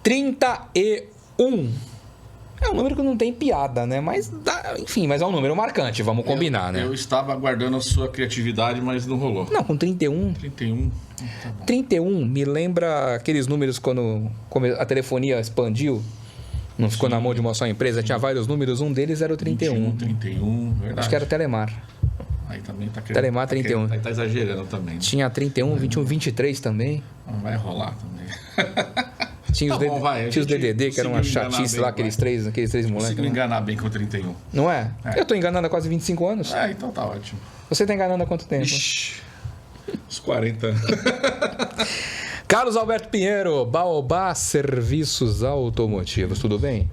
31. É um número que não tem piada, né? Mas, enfim, mas é um número marcante, vamos combinar, né? Eu estava aguardando a sua criatividade, mas não rolou. Não, com 31. 31. Tá bom. 31 me lembra aqueles números quando a telefonia expandiu. Não ficou na mão de uma só empresa, tinha vários números, um deles era o 31. 31, verdade. Acho que era o Telemar. Aí também tá querendo. Telemar 31. Aí tá exagerando também. Tinha 31, 21, 23 também. Não vai rolar também. Tinha os, Tá bom, vai, tinha os DDD, que era uma conseguiu enganar chatice bem, lá, aqueles três moleques. Consigo me enganar bem com 31. Não é? É. Eu tô enganando há quase 25 anos. Então tá ótimo. Você tá enganando há quanto tempo? Ixi, uns 40. Carlos Alberto Pinheiro, Baobá Serviços Automotivos, tudo bem?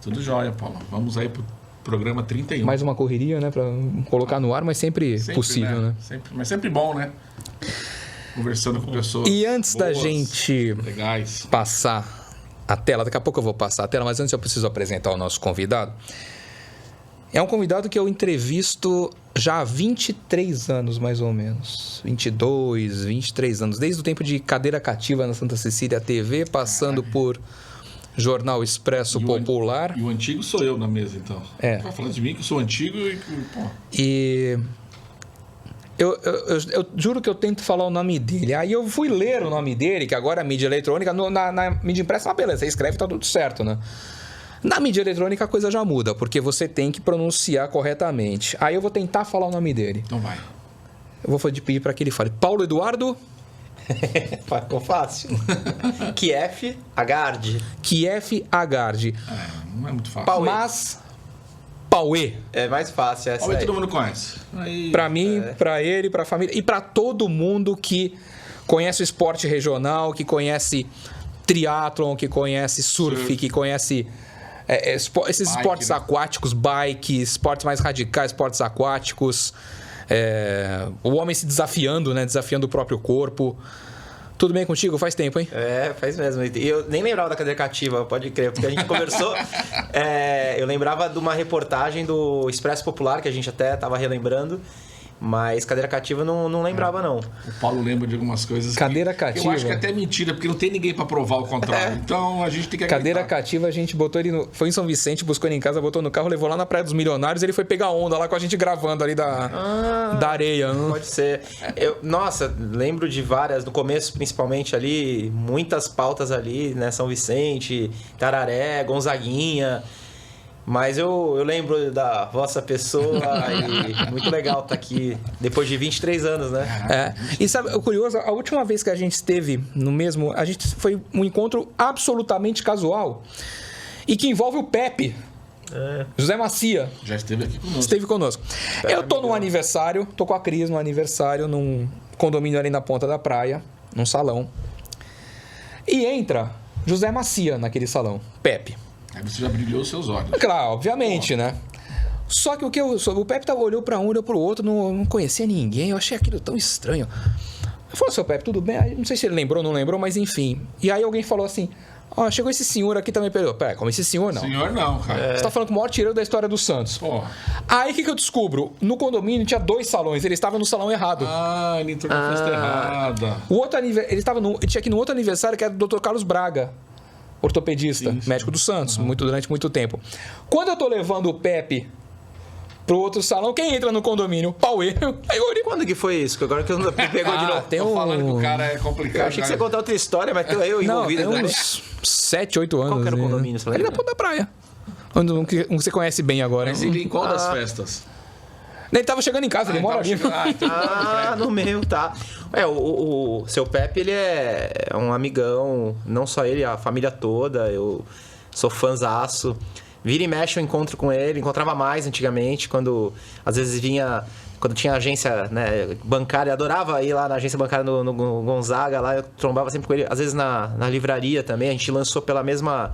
Tudo jóia, Paulo. Vamos aí pro programa 31. Mais uma correria, né? Pra colocar no ar, mas sempre possível, né? Mas sempre bom, né? Conversando com pessoas. E antes boas, da gente legais. passar a tela, daqui a pouco eu vou passar a tela, mas antes eu preciso apresentar o nosso convidado. É um convidado que eu entrevisto já há 23 anos, mais ou menos. 22, 23 anos. Desde o tempo de Cadeira Cativa na Santa Cecília TV, passando por Jornal Expresso Popular. E o antigo sou eu na mesa, então. É. Vai falando de mim que eu sou antigo e... Pô. E... Eu juro que eu tento falar o nome dele. Aí eu fui ler o nome dele, que agora é mídia eletrônica. Na mídia impressa, beleza, você escreve, tá tudo certo, né? Na mídia eletrônica a coisa já muda, porque você tem que pronunciar corretamente. Aí eu vou tentar falar o nome dele. Então vai. Eu vou pedir para que ele fale. Paulo Eduardo? Ficou fácil. Kiev Agard. Kiev Agard. Não é muito fácil. Pauê. Mas... Pauê. É mais fácil essa Pauê aí. todo mundo conhece. Aí... Para mim, para ele, para a família e para todo mundo que conhece o esporte regional, que conhece triatlon, que conhece surf. Que conhece esses Bike, esportes né? aquáticos, bike, esportes mais radicais, esportes aquáticos, o homem se desafiando, né? Desafiando o próprio corpo. Tudo bem contigo? Faz tempo, hein? Faz mesmo. E eu nem lembrava da cadeira cativa, pode crer, porque a gente conversou. Eu lembrava de uma reportagem do Expresso Popular, que a gente até estava relembrando, mas cadeira cativa não lembrava, não. O Paulo lembra de algumas coisas. Cadeira que cativa. Eu acho que é até mentira, porque não tem ninguém para provar o contrário. Então a gente tem que acreditar. Cadeira cativa, a gente botou ele foi em São Vicente, buscou ele em casa, botou no carro, levou lá na Praia dos Milionários, ele foi pegar onda lá com a gente gravando ali da areia. Pode ser. Nossa, lembro de várias, no começo principalmente ali, muitas pautas ali, né? São Vicente, Tararé, Gonzaguinha. Mas eu lembro da vossa pessoa e muito legal estar aqui depois de 23 anos, né? E sabe, o curioso, a última vez que a gente esteve no mesmo... A gente foi um encontro absolutamente casual e que envolve o Pepe. José Macia. Já esteve aqui conosco. Esteve conosco. Eu tô num aniversário, tô com a Cris no aniversário, num condomínio ali na ponta da praia, num salão. E entra José Macia naquele salão, Pepe. Aí você já brilhou os seus olhos. Claro, obviamente, né? Só que o Pepe olhou pra um, olhou pro outro, não conhecia ninguém, eu achei aquilo tão estranho. Eu falei, seu Pepe, tudo bem? Aí, não sei se ele lembrou ou não lembrou, mas enfim. E aí alguém falou assim, chegou esse senhor aqui também, pera, como esse senhor não? Senhor não, cara. Você tá falando com o maior tireiro da história do Santos. Porra. Aí o que eu descubro? No condomínio tinha 2 salões, ele estava no salão errado. Ele entrou na festa errada. O outro ele tinha aqui no outro aniversário, que era do Dr. Carlos Braga, ortopedista, Sim. médico do Santos, durante muito tempo. Quando eu tô levando o Pepe pro outro salão, quem entra no condomínio? Pauê. Aí eu olhei, Quando que foi isso? Agora que eu não pegou de novo. tem Tô falando que o cara é complicado. Eu achei que você ia contar outra história, mas eu Não, envolvido. tem né? uns 7, 8 anos. Qual que era o né? condomínio, você Ali lembra? na ponta da praia. Onde você conhece bem agora, Mas hein? ele em qual das festas? Ele tava chegando em casa, ele mora ali. No meu, tá. O seu Pepe, ele é um amigão, não só ele, a família toda. Eu sou fãzaço. Vira e mexe eu encontro com ele, encontrava mais antigamente, quando às vezes vinha, quando tinha agência, né, bancária, adorava ir lá na agência bancária no Gonzaga, lá eu trombava sempre com ele, às vezes na livraria também, a gente lançou pela mesma...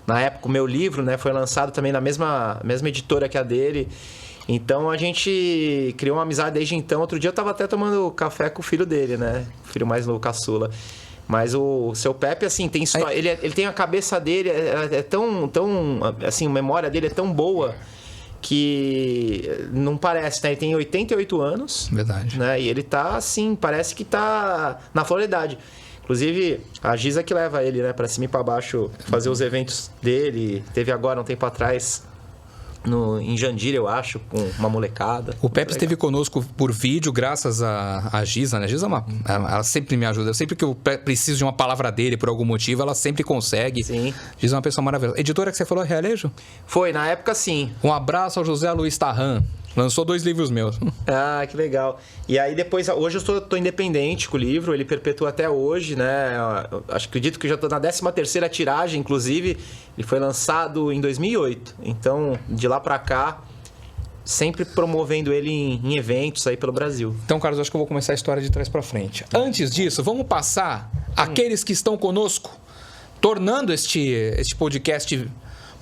na época o meu livro, né, foi lançado também na mesma editora que a dele. Então a gente criou uma amizade desde então. Outro dia eu tava até tomando café com o filho dele, né? O filho mais novo, caçula. Mas o seu Pepe, assim, tem história. Ele tem a cabeça dele, é tão. Assim, a memória dele é tão boa que não parece, né? Ele tem 88 anos. Verdade. Né? E ele tá assim, parece que tá na flor da idade. Inclusive, a Giza que leva ele, né, pra cima e pra baixo, fazer os eventos dele. Teve agora, um tempo atrás, em Jandira, eu acho, com uma molecada. O Pepe esteve conosco por vídeo, graças a Giza, né? A Giza, ela sempre me ajuda. Sempre que eu preciso de uma palavra dele por algum motivo, ela sempre consegue. Sim. Giza é uma pessoa maravilhosa. Editora que você falou, Realejo? Foi, na época, sim. Um abraço ao José Luiz Tarran. Lançou 2 livros meus. Ah, que legal. E aí depois, hoje eu tô independente com o livro, ele perpetua até hoje, né? Acredito que já tô na 13ª tiragem, inclusive. Ele foi lançado em 2008. Então, de lá pra cá, sempre promovendo ele em eventos aí pelo Brasil. Então, Carlos, acho que eu vou começar a história de trás pra frente. Antes disso, vamos passar aqueles que estão conosco, tornando este podcast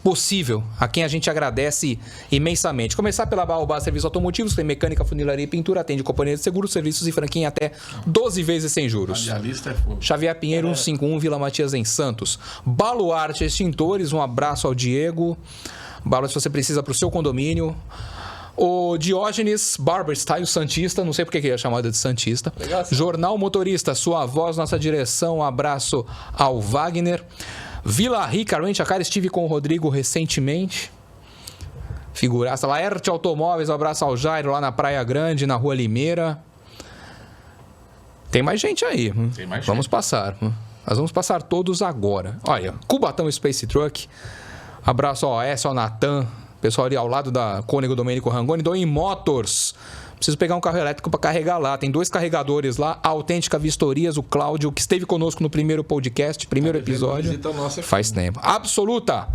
possível, a quem a gente agradece imensamente. Começar pela Baobá Serviços Automotivos, tem mecânica, funilaria e pintura, atende companhia de seguros, serviços e franquia em até 12 vezes sem juros. A lista é fogo. Xavier Pinheiro, 151, Vila Matias, em Santos. Baluarte Extintores, um abraço ao Diego. Baluarte, se você precisa para o seu condomínio. O Diógenes Barber Style Santista, não sei porque que é chamado de Santista. Legal. Jornal Motorista, sua voz, nossa direção. Um abraço ao Wagner. Vila Rica, Rent-A-Car, estive com o Rodrigo recentemente. Figuraça. Laerte Automóveis, um abraço ao Jairo, lá na Praia Grande, na Rua Limeira. Tem mais gente aí. Tem mais Vamos gente. passar. Nós vamos passar todos agora. Olha, Cubatão Space Truck. Abraço ao S, ao Natan. Pessoal ali ao lado da Cônego Domênico Rangoni. Doim Motors. Preciso pegar um carro elétrico para carregar lá. Tem 2 carregadores lá. A Autêntica Vistorias, o Cláudio, que esteve conosco no primeiro podcast, primeiro episódio. Visita nossa. Faz tempo. Absoluta.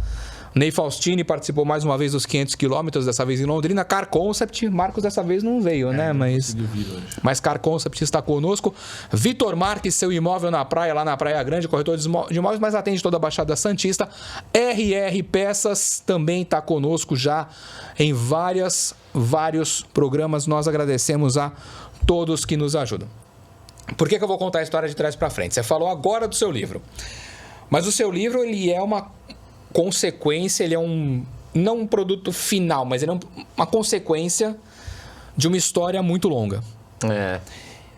Ney Faustini participou mais uma vez dos 500 quilômetros, dessa vez em Londrina. Car Concept, Marcos dessa vez não veio, né? Mas Car Concept está conosco. Vitor Marques, seu imóvel na praia, lá na Praia Grande, corretor de imóveis, mas atende toda a Baixada Santista. RR Peças também está conosco já em vários programas. Nós agradecemos a todos que nos ajudam. Por que eu vou contar a história de trás para frente? Você falou agora do seu livro. Mas o seu livro, ele é uma consequência, ele é não um produto final, mas ele é uma consequência de uma história muito longa. É.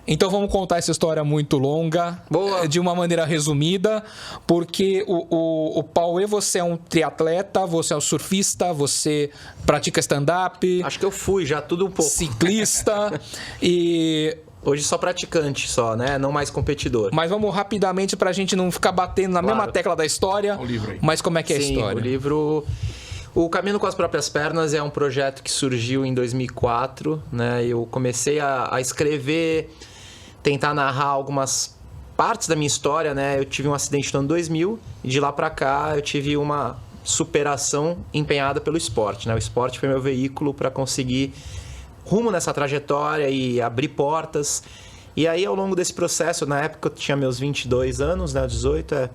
Então vamos contar essa história muito longa. Boa. De uma maneira resumida, porque o Pauê, você é um triatleta, você é um surfista, você pratica stand-up, Acho que eu fui já tudo um pouco. ciclista e... Hoje só praticante só, né? Não mais competidor. Mas vamos rapidamente pra gente não ficar batendo na mesma tecla da história. O livro aí. Mas como é que é a Sim, história? o livro... O Caminho com as Próprias Pernas é um projeto que surgiu em 2004, né? Eu comecei a escrever, tentar narrar algumas partes da minha história, né? Eu tive um acidente no ano 2000 e de lá pra cá eu tive uma superação empenhada pelo esporte, né? O esporte foi meu veículo para conseguir rumo nessa trajetória e abrir portas. E aí, ao longo desse processo, na época eu tinha meus 22 anos, né? 18,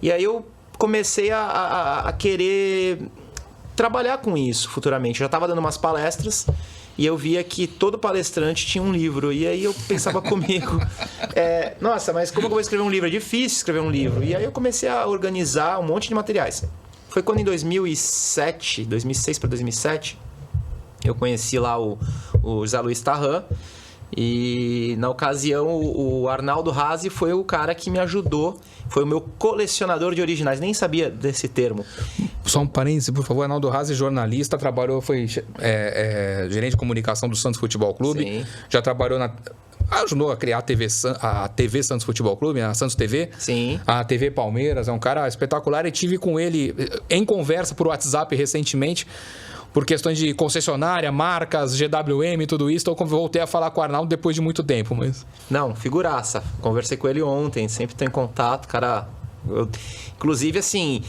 E aí eu comecei a querer trabalhar com isso futuramente. Eu já estava dando umas palestras e eu via que todo palestrante tinha um livro. E aí eu pensava comigo, nossa, mas como que eu vou escrever um livro? É difícil escrever um livro. E aí eu comecei a organizar um monte de materiais. Foi quando em 2006 para 2007, eu conheci lá o José Luiz Tarran. E na ocasião o Arnaldo Razzi foi o cara que me ajudou. Foi o meu colecionador de originais. Nem sabia desse termo. Só um parêntese, por favor. Arnaldo Razzi, jornalista, foi gerente de comunicação do Santos Futebol Clube. Sim. Já trabalhou ajudou a criar a TV Santos Futebol Clube, a Santos TV. Sim. A TV Palmeiras, é um cara espetacular. E tive com ele em conversa por WhatsApp recentemente, por questões de concessionária, marcas, GWM, tudo isso. Então eu voltei a falar com o Arnaldo depois de muito tempo. Mas... Não, figuraça. Conversei com ele ontem, sempre tô em contato, cara. Inclusive, assim,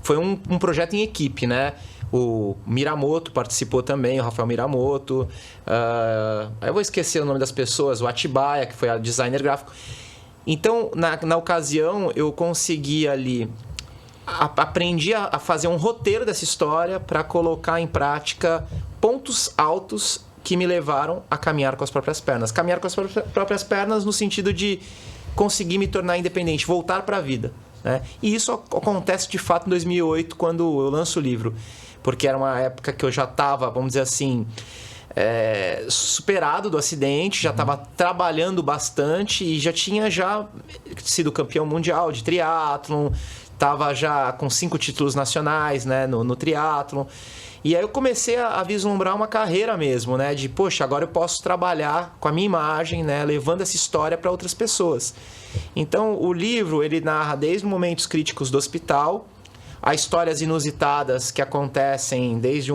foi um projeto em equipe, né? O Miramoto participou também, o Rafael Miramoto. Eu vou esquecer o nome das pessoas, o Atibaia, que foi a designer gráfico. Então, na ocasião, eu consegui ali... Aprendi a fazer um roteiro dessa história para colocar em prática pontos altos que me levaram a caminhar com as próprias pernas. Caminhar com as próprias pernas no sentido de conseguir me tornar independente, voltar para a vida, né? E isso acontece de fato em 2008, quando eu lanço o livro. Porque era uma época que eu já estava, vamos dizer assim, superado do acidente, já estava trabalhando bastante e já tinha sido campeão mundial de triatlon, estava já com 5 títulos nacionais, né, no triatlon. E aí eu comecei a vislumbrar uma carreira mesmo, né, de, poxa, agora eu posso trabalhar com a minha imagem, né, levando essa história para outras pessoas. Então, o livro, ele narra desde momentos críticos do hospital, a histórias inusitadas que acontecem desde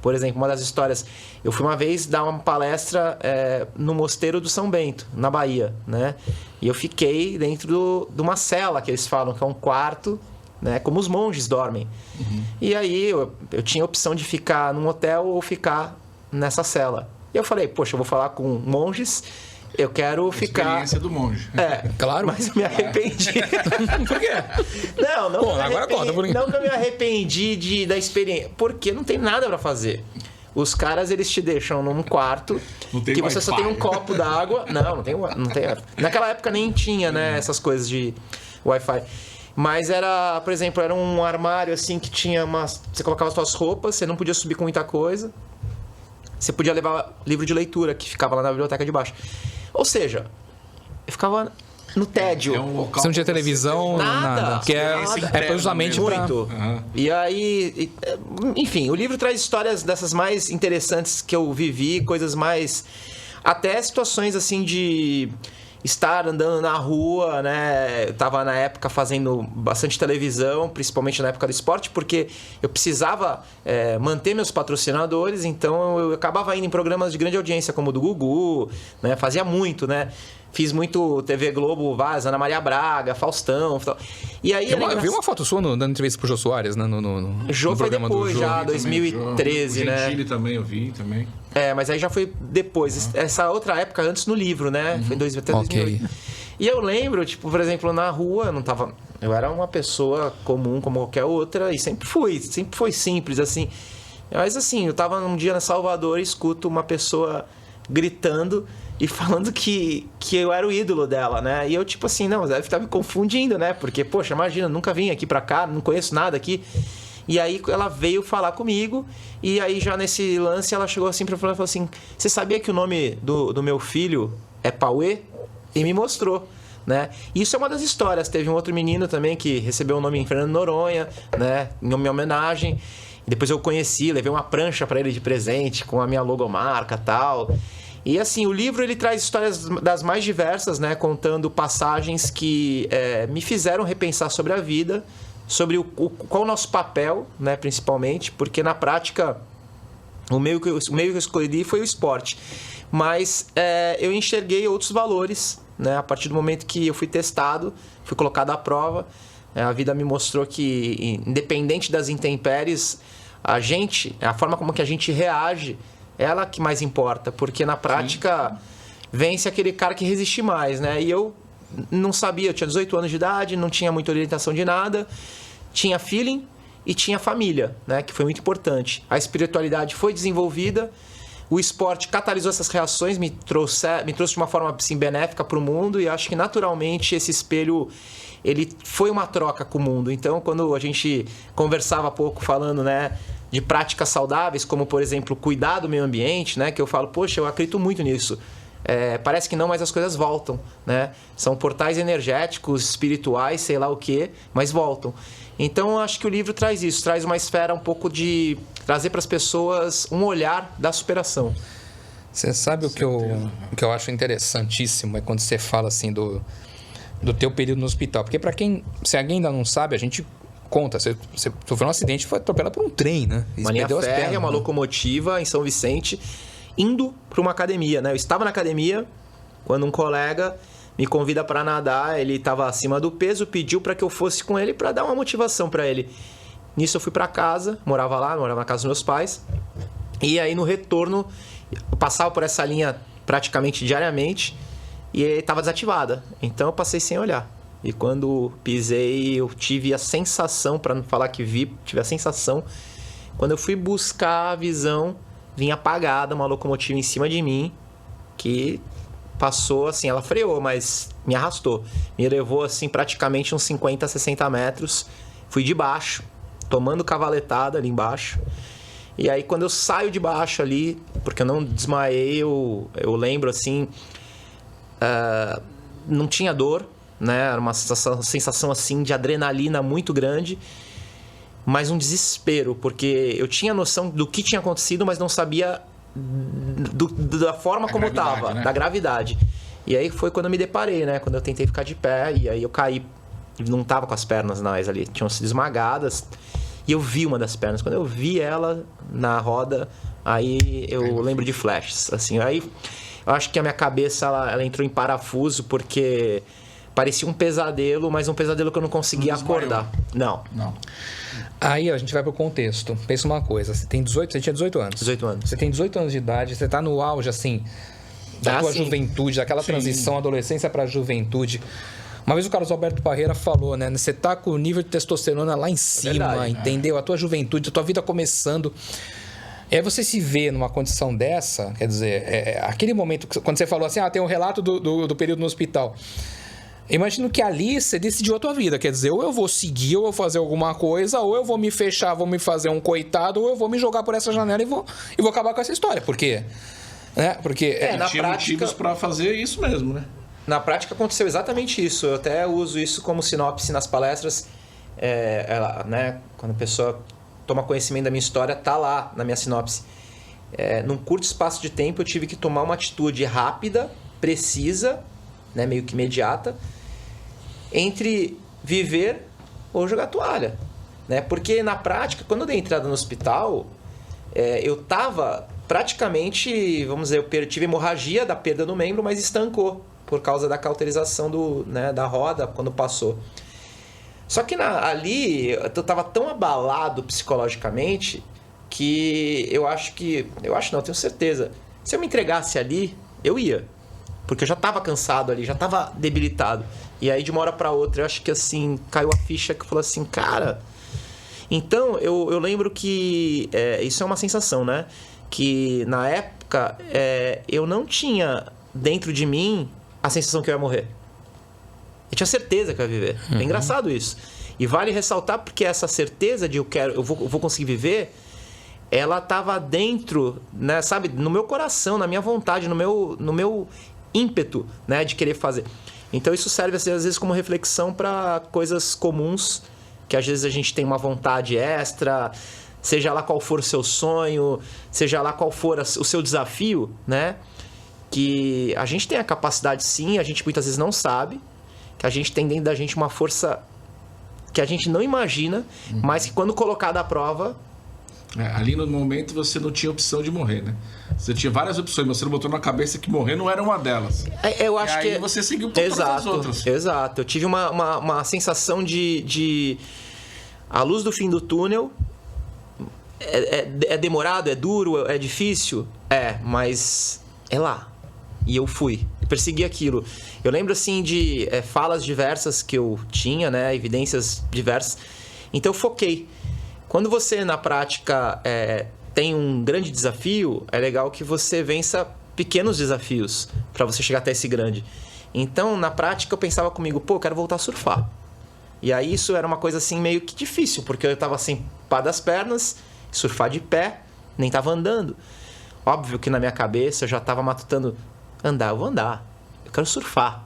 por exemplo, uma das histórias, eu fui uma vez dar uma palestra no Mosteiro do São Bento, na Bahia, né? E eu fiquei dentro de uma cela, que eles falam, que é um quarto, né? Como os monges dormem. Uhum. E aí eu tinha a opção de ficar num hotel ou ficar nessa cela. E eu falei, poxa, eu vou falar com monges, eu quero ficar... Experiência do monge. Claro. Mas eu me arrependi. Por quê? Não Pô, agora conta. Não que eu me arrependi da experiência. Porque não tem nada pra fazer. Os caras, eles te deixam num quarto que você só tem um copo d'água. Não tem. Naquela época nem tinha, né, essas coisas de Wi-Fi. Mas era, por exemplo, era um armário assim que tinha você colocava as suas roupas, você não podia subir com muita coisa. Você podia levar livro de leitura, que ficava lá na biblioteca de baixo. Ou seja, eu ficava no tédio. Você não tinha televisão, nada. Que é justamente muito. Uhum. E aí, enfim, o livro traz histórias dessas mais interessantes que eu vivi, coisas mais... Até situações assim de estar andando na rua, né? Eu tava na época fazendo bastante televisão, principalmente na época do esporte, porque eu precisava manter meus patrocinadores, então eu acabava indo em programas de grande audiência, como o do Gugu, né? Fazia muito, né? Fiz muito TV Globo, Ana Maria Braga, Faustão. E aí eu vi uma foto sua dando entrevista pro Jô Soares, né? No Jô foi programa depois, do já, 2013, né? Gentili também eu vi também. Mas aí já foi depois. Essa outra época, antes no livro, né? Foi em 2008. E eu lembro, tipo, por exemplo, na rua, eu era uma pessoa comum como qualquer outra e sempre foi simples, assim. Mas assim, eu tava num dia na Salvador e escuto uma pessoa gritando e falando que eu era o ídolo dela, né? E eu, tipo assim, não, deve estar me confundindo, né? Porque, poxa, imagina, nunca vim aqui pra cá, não conheço nada aqui. E aí ela veio falar comigo, e aí já nesse lance ela chegou assim pra mim e falou assim, você sabia que o nome do meu filho é Pauê? E me mostrou, né? Isso é uma das histórias. Teve um outro menino também que recebeu o nome em Fernando Noronha, né? Em minha homenagem. E depois eu conheci, levei uma prancha pra ele de presente com a minha logomarca e tal. E assim, o livro ele traz histórias das mais diversas, né? Contando passagens que me fizeram repensar sobre a vida, sobre qual o nosso papel, né? Principalmente, porque na prática o meio que eu escolhi foi o esporte. Mas eu enxerguei outros valores, né? A partir do momento que eu fui testado, fui colocado à prova, a vida me mostrou que, independente das intempéries, a forma como que a gente reage, ela que mais importa, porque na prática vence aquele cara que resiste mais, né? E eu não sabia, eu tinha 18 anos de idade, não tinha muita orientação de nada, tinha feeling e tinha família, né? Que foi muito importante. A espiritualidade foi desenvolvida, o esporte catalisou essas reações, me trouxe de uma forma assim, benéfica para o mundo, e acho que naturalmente esse espelho ele foi uma troca com o mundo. Então, quando a gente conversava há pouco falando, né, de práticas saudáveis, como, por exemplo, cuidar do meio ambiente, né, que eu falo, poxa, eu acredito muito nisso. Parece que não, mas as coisas voltam, né? São portais energéticos, espirituais, sei lá o quê, mas voltam. Então, eu acho que o livro traz isso, traz uma esfera um pouco de trazer para as pessoas um olhar da superação. Você sabe o que eu acho interessantíssimo é quando você fala assim do teu período no hospital. Porque se alguém ainda não sabe, a gente conta. Você sofreu um acidente e foi atropelado por um trem, né? Uma linha férrea, uma locomotiva em São Vicente, indo para uma academia, né? Eu estava na academia quando um colega me convida para nadar. Ele estava acima do peso, pediu para que eu fosse com ele para dar uma motivação para ele. Nisso eu fui para casa, morava na casa dos meus pais. E aí no retorno, eu passava por essa linha praticamente diariamente e estava desativada. Então eu passei sem olhar. E quando pisei, eu tive a sensação, para não falar que vi, tive a sensação. Quando eu fui buscar a visão, vinha apagada uma locomotiva em cima de mim, que passou assim, ela freou, mas me arrastou. Me levou assim praticamente uns 50, 60 metros. Fui de baixo, tomando cavaletada ali embaixo. E aí, quando eu saio de baixo ali, porque eu não desmaiei, eu lembro assim, não tinha dor, né? Era uma sensação assim de adrenalina muito grande, mas um desespero, porque eu tinha noção do que tinha acontecido, mas não sabia da forma como estava, né? Da gravidade. E aí foi quando eu me deparei, né? Quando eu tentei ficar de pé, e aí eu caí, não tava com as pernas mais ali, tinham sido esmagadas, e eu vi uma das pernas. Quando eu vi ela na roda, aí eu lembro de flashes, assim. Aí eu acho que a minha cabeça, ela entrou em parafuso, porque parecia um pesadelo, mas um pesadelo que eu não conseguia acordar. Não. Aí a gente vai pro contexto. Pensa uma coisa, você tinha 18 anos. 18 anos. Você tem 18 anos de idade, você tá no auge, assim, da tua juventude, daquela transição adolescência pra juventude. Uma vez o Carlos Alberto Parreira falou, né? Você tá com o nível de testosterona lá em cima, entendeu? A tua juventude, a tua vida começando. E aí você se vê numa condição dessa, quer dizer, aquele momento, quando você falou assim, tem um relato do período no hospital. Imagino que ali você decidiu a tua vida, quer dizer, ou eu vou seguir, ou eu vou fazer alguma coisa, ou eu vou me fechar, vou me fazer um coitado, ou eu vou me jogar por essa janela e vou acabar com essa história. Por quê? Porque tinha motivos pra fazer isso mesmo, né? Na prática aconteceu exatamente isso. Eu até uso isso como sinopse nas palestras. Né, quando a pessoa toma conhecimento da minha história, tá lá na minha sinopse. Num curto espaço de tempo eu tive que tomar uma atitude rápida, precisa, né, meio que imediata, entre viver ou jogar toalha, né? Porque na prática, quando eu dei entrada no hospital, eu tava praticamente, vamos dizer, eu tive hemorragia da perda do membro, mas estancou por causa da cauterização da roda quando passou. Só que ali eu tava tão abalado psicologicamente que eu tenho certeza, se eu me entregasse ali, eu ia. Porque eu já tava cansado ali, já tava debilitado. E aí, de uma hora pra outra, eu acho que assim, caiu a ficha que falou assim, cara... Então, eu lembro que... isso é uma sensação, né? Que, na época, eu não tinha dentro de mim a sensação que eu ia morrer. Eu tinha certeza que eu ia viver. É engraçado isso. E vale ressaltar porque essa certeza de eu vou conseguir viver, ela tava dentro, né, sabe? No meu coração, na minha vontade, no meu ímpeto, né, de querer fazer. Então isso serve às vezes como reflexão para coisas comuns, que às vezes a gente tem uma vontade extra, seja lá qual for o seu sonho, seja lá qual for o seu desafio, né? Que a gente tem a capacidade sim, a gente muitas vezes não sabe, que a gente tem dentro da gente uma força que a gente não imagina, mas que quando colocada à prova... ali no momento você não tinha opção de morrer, né? Você tinha várias opções, mas você não botou na cabeça que morrer não era uma delas. Eu acho que... aí você seguiu por todas as outras. Exato. Eu tive uma sensação de... A luz do fim do túnel... É demorado, é duro, é difícil? Mas é lá. E eu fui. Eu persegui aquilo. Eu lembro, assim, de falas diversas que eu tinha, né? Evidências diversas. Então eu foquei. Quando você, na prática, tem um grande desafio, é legal que você vença pequenos desafios para você chegar até esse grande. Então, na prática, eu pensava comigo, eu quero voltar a surfar. E aí isso era uma coisa assim meio que difícil, porque eu estava sem pá das pernas, surfar de pé, nem estava andando. Óbvio que na minha cabeça eu já estava matutando, eu vou andar, eu quero surfar.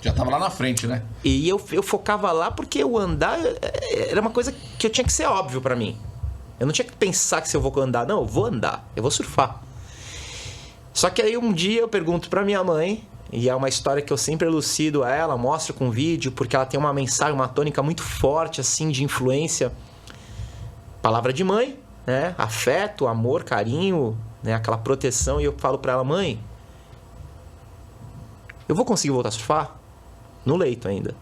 Já estava lá na frente, né? E eu focava lá porque o andar era uma coisa que eu tinha que ser óbvio para mim. Eu não tinha que pensar que se eu vou andar, não, eu vou andar, eu vou surfar. Só que aí um dia eu pergunto para minha mãe, e é uma história que eu sempre elucido a ela, mostro com vídeo, porque ela tem uma mensagem, uma tônica muito forte, assim, de influência. Palavra de mãe, né? Afeto, amor, carinho, né? Aquela proteção. E eu falo para ela, mãe, eu vou conseguir voltar a surfar? No leito ainda.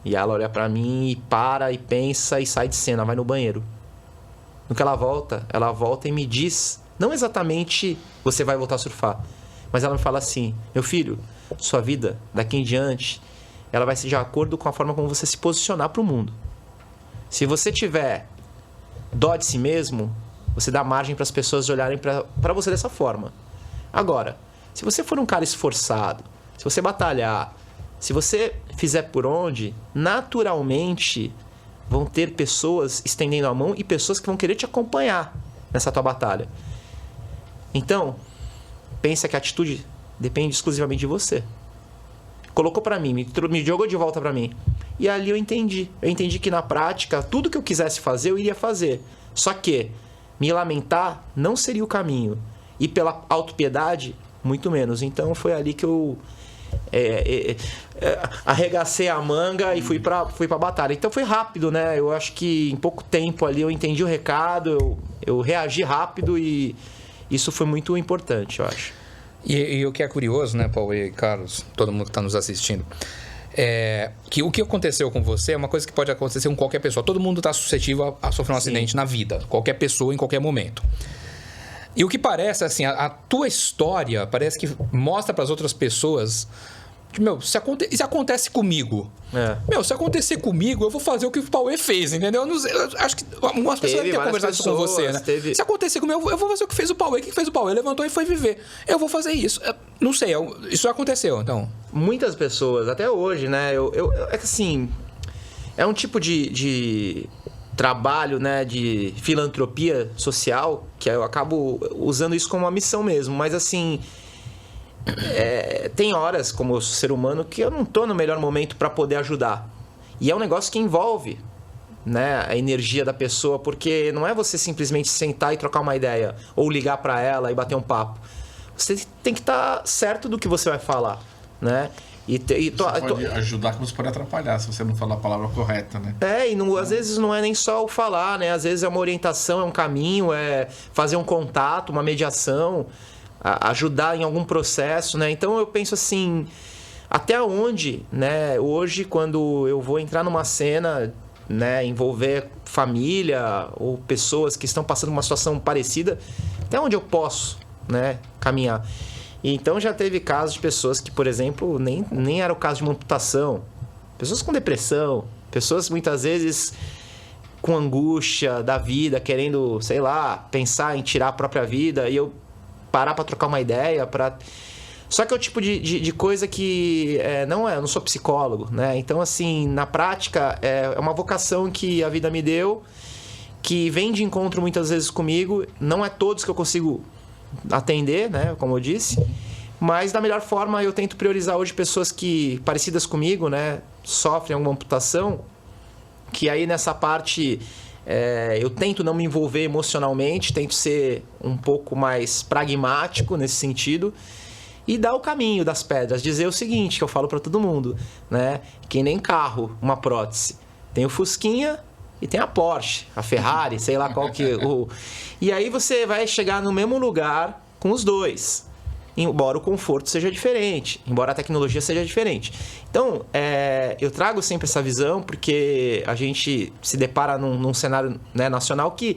E ela olha para mim e para, e pensa, e sai de cena, vai no banheiro. No que ela volta e me diz, não exatamente você vai voltar a surfar, mas ela me fala assim, meu filho, sua vida daqui em diante, ela vai ser de acordo com a forma como você se posicionar para o mundo. Se você tiver dó de si mesmo, você dá margem para as pessoas olharem para você dessa forma. Agora, se você for um cara esforçado, se você batalhar, se você fizer por onde, naturalmente vão ter pessoas estendendo a mão e pessoas que vão querer te acompanhar. nessa tua batalha. Então, pensa que a atitude depende exclusivamente de você. Colocou pra mim, me jogou de volta pra mim. E ali eu entendi. Eu entendi que na prática, tudo que eu quisesse fazer, eu iria fazer. Só que me lamentar não seria o caminho. E pela autopiedade, muito menos. Então foi ali que eu arregacei a manga e fui pra batalha. Então foi rápido, né? Eu acho que em pouco tempo ali eu entendi o recado, eu reagi rápido e isso foi muito importante, eu acho. E o que é curioso, né, Paulo e Carlos, todo mundo que está nos assistindo, que o que aconteceu com você é uma coisa que pode acontecer com qualquer pessoa. Todo mundo está suscetível a sofrer um acidente na vida. Qualquer pessoa, em qualquer momento. E o que parece, assim, a tua história parece que mostra para as outras pessoas que, se acontece comigo, se acontecer comigo, eu vou fazer o que o Pauê fez, entendeu? Eu acho que algumas pessoas devem ter conversado isso com você, né? Se acontecer comigo, eu vou fazer o que fez o Pauê. O que fez o Pauê? Levantou e foi viver. Eu vou fazer isso. Não sei, isso já aconteceu, então. Muitas pessoas, até hoje, né? É que assim, é um tipo de trabalho, né, de filantropia social, que eu acabo usando isso como uma missão mesmo, mas assim, tem horas, como ser humano, que eu não tô no melhor momento para poder ajudar. E é um negócio que envolve, né, a energia da pessoa, porque não é você simplesmente sentar e trocar uma ideia, ou ligar para ela e bater um papo. Você tem que estar certo do que você vai falar, né? Você pode ajudar, como você pode atrapalhar se você não falar a palavra correta, né? Às vezes não é nem só o falar, né? Às vezes é uma orientação, é um caminho, é fazer um contato, uma mediação, ajudar em algum processo, né? Então eu penso assim, até onde, né? Hoje, quando eu vou entrar numa cena, né, envolver família ou pessoas que estão passando uma situação parecida, até onde eu posso, né, caminhar. Então já teve casos de pessoas que, por exemplo, nem era o caso de uma amputação. Pessoas com depressão, pessoas muitas vezes com angústia da vida, querendo, sei lá, pensar em tirar a própria vida, e eu parar para trocar uma ideia, Só que é o tipo de coisa que eu não sou psicólogo, né? Então, assim, na prática, é uma vocação que a vida me deu, que vem de encontro muitas vezes comigo. Não é todos que eu consigo atender, né, como eu disse, mas da melhor forma eu tento priorizar hoje pessoas que, parecidas comigo, né, sofrem alguma amputação, que aí nessa parte eu tento não me envolver emocionalmente, tento ser um pouco mais pragmático nesse sentido e dar o caminho das pedras, dizer o seguinte, que eu falo para todo mundo, né, que nem carro, uma prótese, tem o Fusquinha e tem a Porsche, a Ferrari, sei lá qual que... E aí você vai chegar no mesmo lugar com os dois. Embora o conforto seja diferente, embora a tecnologia seja diferente. Então, eu trago sempre essa visão porque a gente se depara num cenário, né, nacional que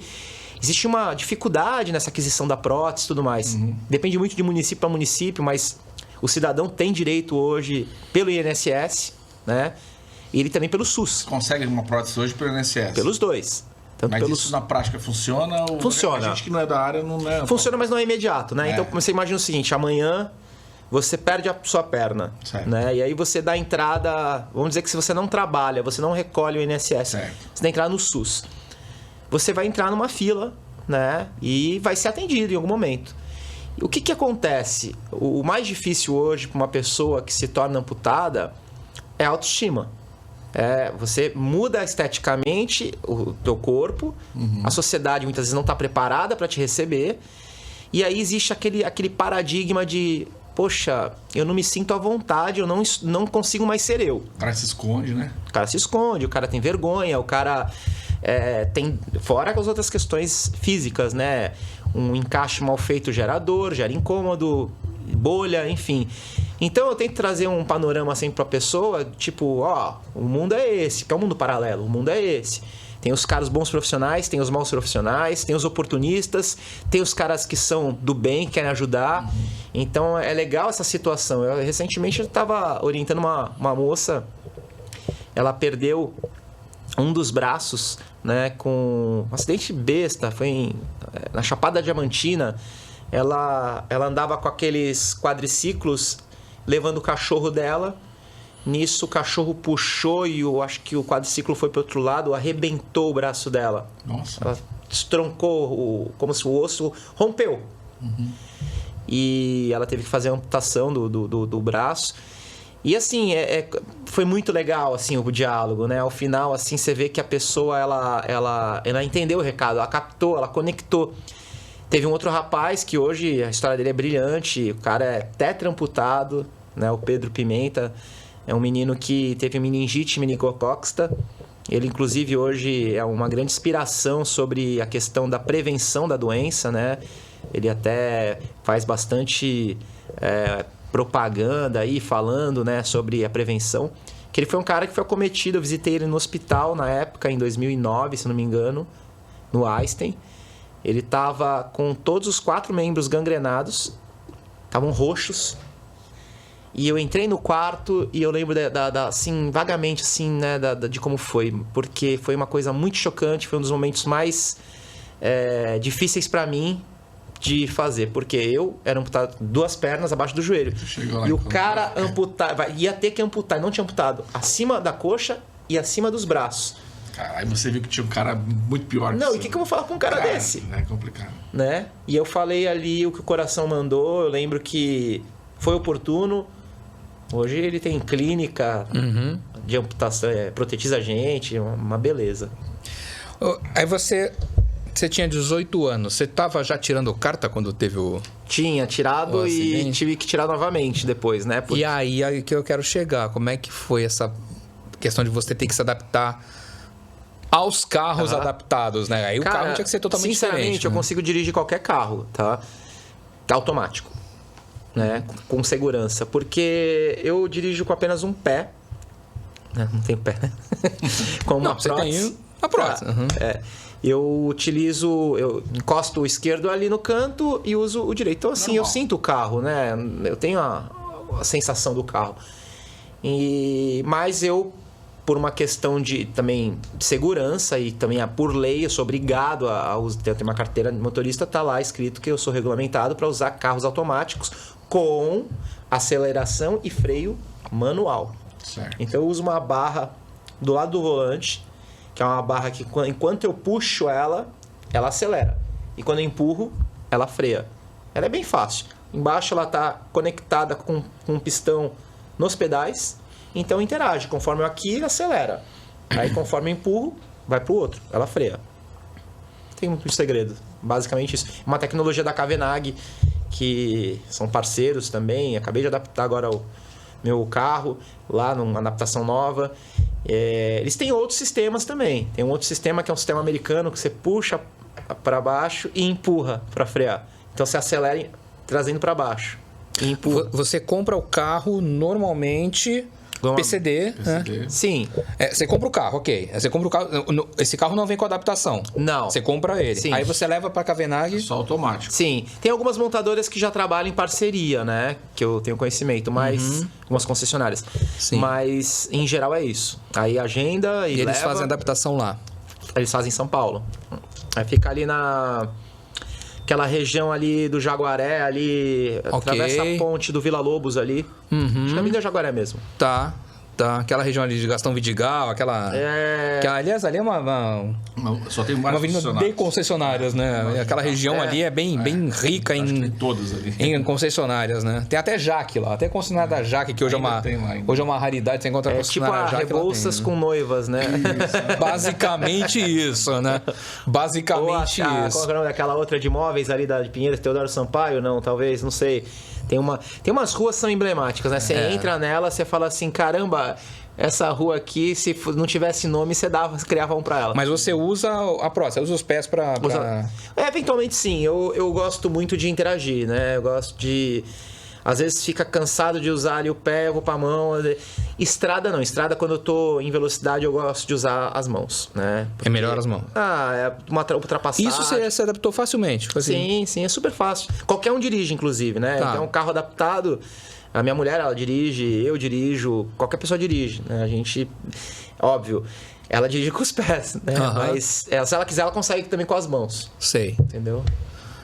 existe uma dificuldade nessa aquisição da prótese e tudo mais. Uhum. Depende muito de município para município, mas o cidadão tem direito hoje pelo INSS, né? E ele também pelo SUS. Consegue uma prótese hoje pelo INSS? Pelos dois. Mas isso na prática funciona? Funciona. A gente que não é da área não é... Funciona, mas não é imediato, né? Então você imagina o seguinte, amanhã você perde a sua perna, né? E aí você dá entrada... Vamos dizer que se você não trabalha, você não recolhe o INSS, você dá entrada no SUS. Você vai entrar numa fila, né? E vai ser atendido em algum momento. O que acontece? O mais difícil hoje para uma pessoa que se torna amputada é a autoestima. Você muda esteticamente o teu corpo, a sociedade muitas vezes não está preparada para te receber, e aí existe aquele paradigma de, poxa, eu não me sinto à vontade, eu não consigo mais ser eu. O cara se esconde, né? O cara se esconde, o cara tem vergonha, o cara tem... Fora as outras questões físicas, né? Um encaixe mal feito gera dor, gera incômodo, bolha, enfim... Então eu tento trazer um panorama assim para a pessoa, tipo, o mundo é esse, que é um mundo paralelo, o mundo é esse. Tem os caras bons profissionais, tem os maus profissionais, tem os oportunistas, tem os caras que são do bem, que querem ajudar. Uhum. Então é legal essa situação. Recentemente eu estava orientando uma moça, ela perdeu um dos braços, né, com um acidente besta, foi na Chapada Diamantina. Ela andava com aqueles quadriciclos levando o cachorro dela. Nisso o cachorro puxou e eu acho que o quadriciclo foi para o outro lado, arrebentou o braço dela. Nossa. Ela estroncou, como se o osso rompeu. E ela teve que fazer a amputação do braço. E assim, foi muito legal assim, o diálogo, né? Ao final, assim, você vê que a pessoa, ela entendeu o recado, ela captou, ela conectou. Teve um outro rapaz que hoje a história dele é brilhante, o cara é tetraamputado, né? O Pedro Pimenta é um menino que teve meningite meningocócita. Ele, inclusive, hoje é uma grande inspiração sobre a questão da prevenção da doença, né? Ele até faz bastante propaganda aí, falando, né, sobre a prevenção. Que ele foi um cara que foi acometido, eu visitei ele no hospital na época, em 2009, se não me engano, no Einstein. Ele estava com todos os 4 membros gangrenados, estavam roxos. E eu entrei no quarto e eu lembro assim, vagamente, assim, né, de como foi. Porque foi uma coisa muito chocante, foi um dos momentos mais difíceis para mim de fazer. Porque eu era amputado 2 pernas abaixo do joelho. E o cara ia ter que amputar, não tinha amputado, acima da coxa e acima dos braços. Aí você viu que tinha um cara muito pior que Não, você. e o que eu vou falar com um cara desse? É complicado. Né? E eu falei ali o que o coração mandou, eu lembro que foi oportuno. Hoje ele tem clínica de amputação, protetiza a gente, uma beleza. Aí você tinha 18 anos, você estava já tirando carta quando teve o... Tinha tirado o e acidente? tive que tirar novamente depois, né? E aí que eu quero chegar, como é que foi essa questão de você ter que se adaptar aos carros adaptados, né? Aí o carro tinha que ser totalmente sinceramente, diferente. eu consigo dirigir qualquer carro, tá? Automático, né? Com segurança. Porque eu dirijo com apenas um pé. Não tenho pé, né? Com uma Você prótese. tem a prótese. Eu encosto o esquerdo ali no canto e uso o direito. Então, assim, eu sinto o carro, né? Eu tenho a sensação do carro. Mas eu, por uma questão de também de segurança e também por lei, eu sou obrigado a usar. Eu tenho uma carteira de motorista, tá lá escrito que eu sou regulamentado para usar carros automáticos com aceleração e freio manual. Certo. Então eu uso uma barra do lado do volante, que é uma barra que enquanto eu puxo ela acelera. E quando eu empurro, ela freia. Ela é bem fácil. Embaixo ela está conectada com um pistão nos pedais, então interage. Conforme eu aqui, acelera. Aí conforme eu empurro, vai para o outro, ela freia. Não tem muito segredo. Basicamente isso. Uma tecnologia da Cavenag, que são parceiros também. Acabei de adaptar agora o meu carro lá numa adaptação nova. Eles têm outros sistemas também. Tem um outro sistema que é um sistema americano que você puxa para baixo e empurra para frear. Então você acelera trazendo para baixo e empurra. Você compra o carro normalmente PCD, né? Sim. Você compra o carro, ok. Você compra o carro. Esse carro não vem com adaptação. Não. Você compra ele. Sim. Aí você leva para a Cavenag. Só automático. Sim. Tem algumas montadoras que já trabalham em parceria, né? Que eu tenho conhecimento, mas algumas concessionárias. Sim. Mas em geral é isso. Aí agenda e eles fazem adaptação lá. Eles fazem em São Paulo. Aí fica ali aquela região ali do Jaguaré, ali, atravessa a ponte do Vila Lobos ali. Acho que é a Avenida Jaguaré mesmo. Tá. Aquela região ali de Gastão Vidigal, aquela... aliás, ali é Só tem uma avenida de concessionárias, né? Aquela região ali é bem rica em todas ali. Em concessionárias, né? Tem até Jaque lá, até concessionária da Jaque, que hoje hoje é uma raridade, você encontra a concessionária tipo a Jaque. Rebouças com noivas, né? Basicamente isso, né? Basicamente Qual isso. é o nome daquela outra de imóveis ali de Pinheiros, Teodoro Sampaio? Não, talvez, não sei. Tem umas ruas que são emblemáticas, né? Você entra nela, você fala assim, caramba, essa rua aqui, se não tivesse nome, você criava um pra ela. Mas você usa a prótese, você usa os pés pra... Eventualmente sim, eu gosto muito de interagir, né? Eu gosto de... Às vezes fica cansado de usar ali o pé, eu vou pra mão. Estrada não. Estrada, quando eu tô em velocidade, eu gosto de usar as mãos, né? É melhor as mãos. É uma ultrapassagem. Isso você se adaptou facilmente? Sim, é super fácil. Qualquer um dirige, inclusive, né? Tá. Tem um carro adaptado. A minha mulher, ela dirige, eu dirijo, qualquer pessoa dirige, né? A gente... Óbvio, ela dirige com os pés, né? Mas se ela quiser, ela consegue também com as mãos. Sei. Entendeu?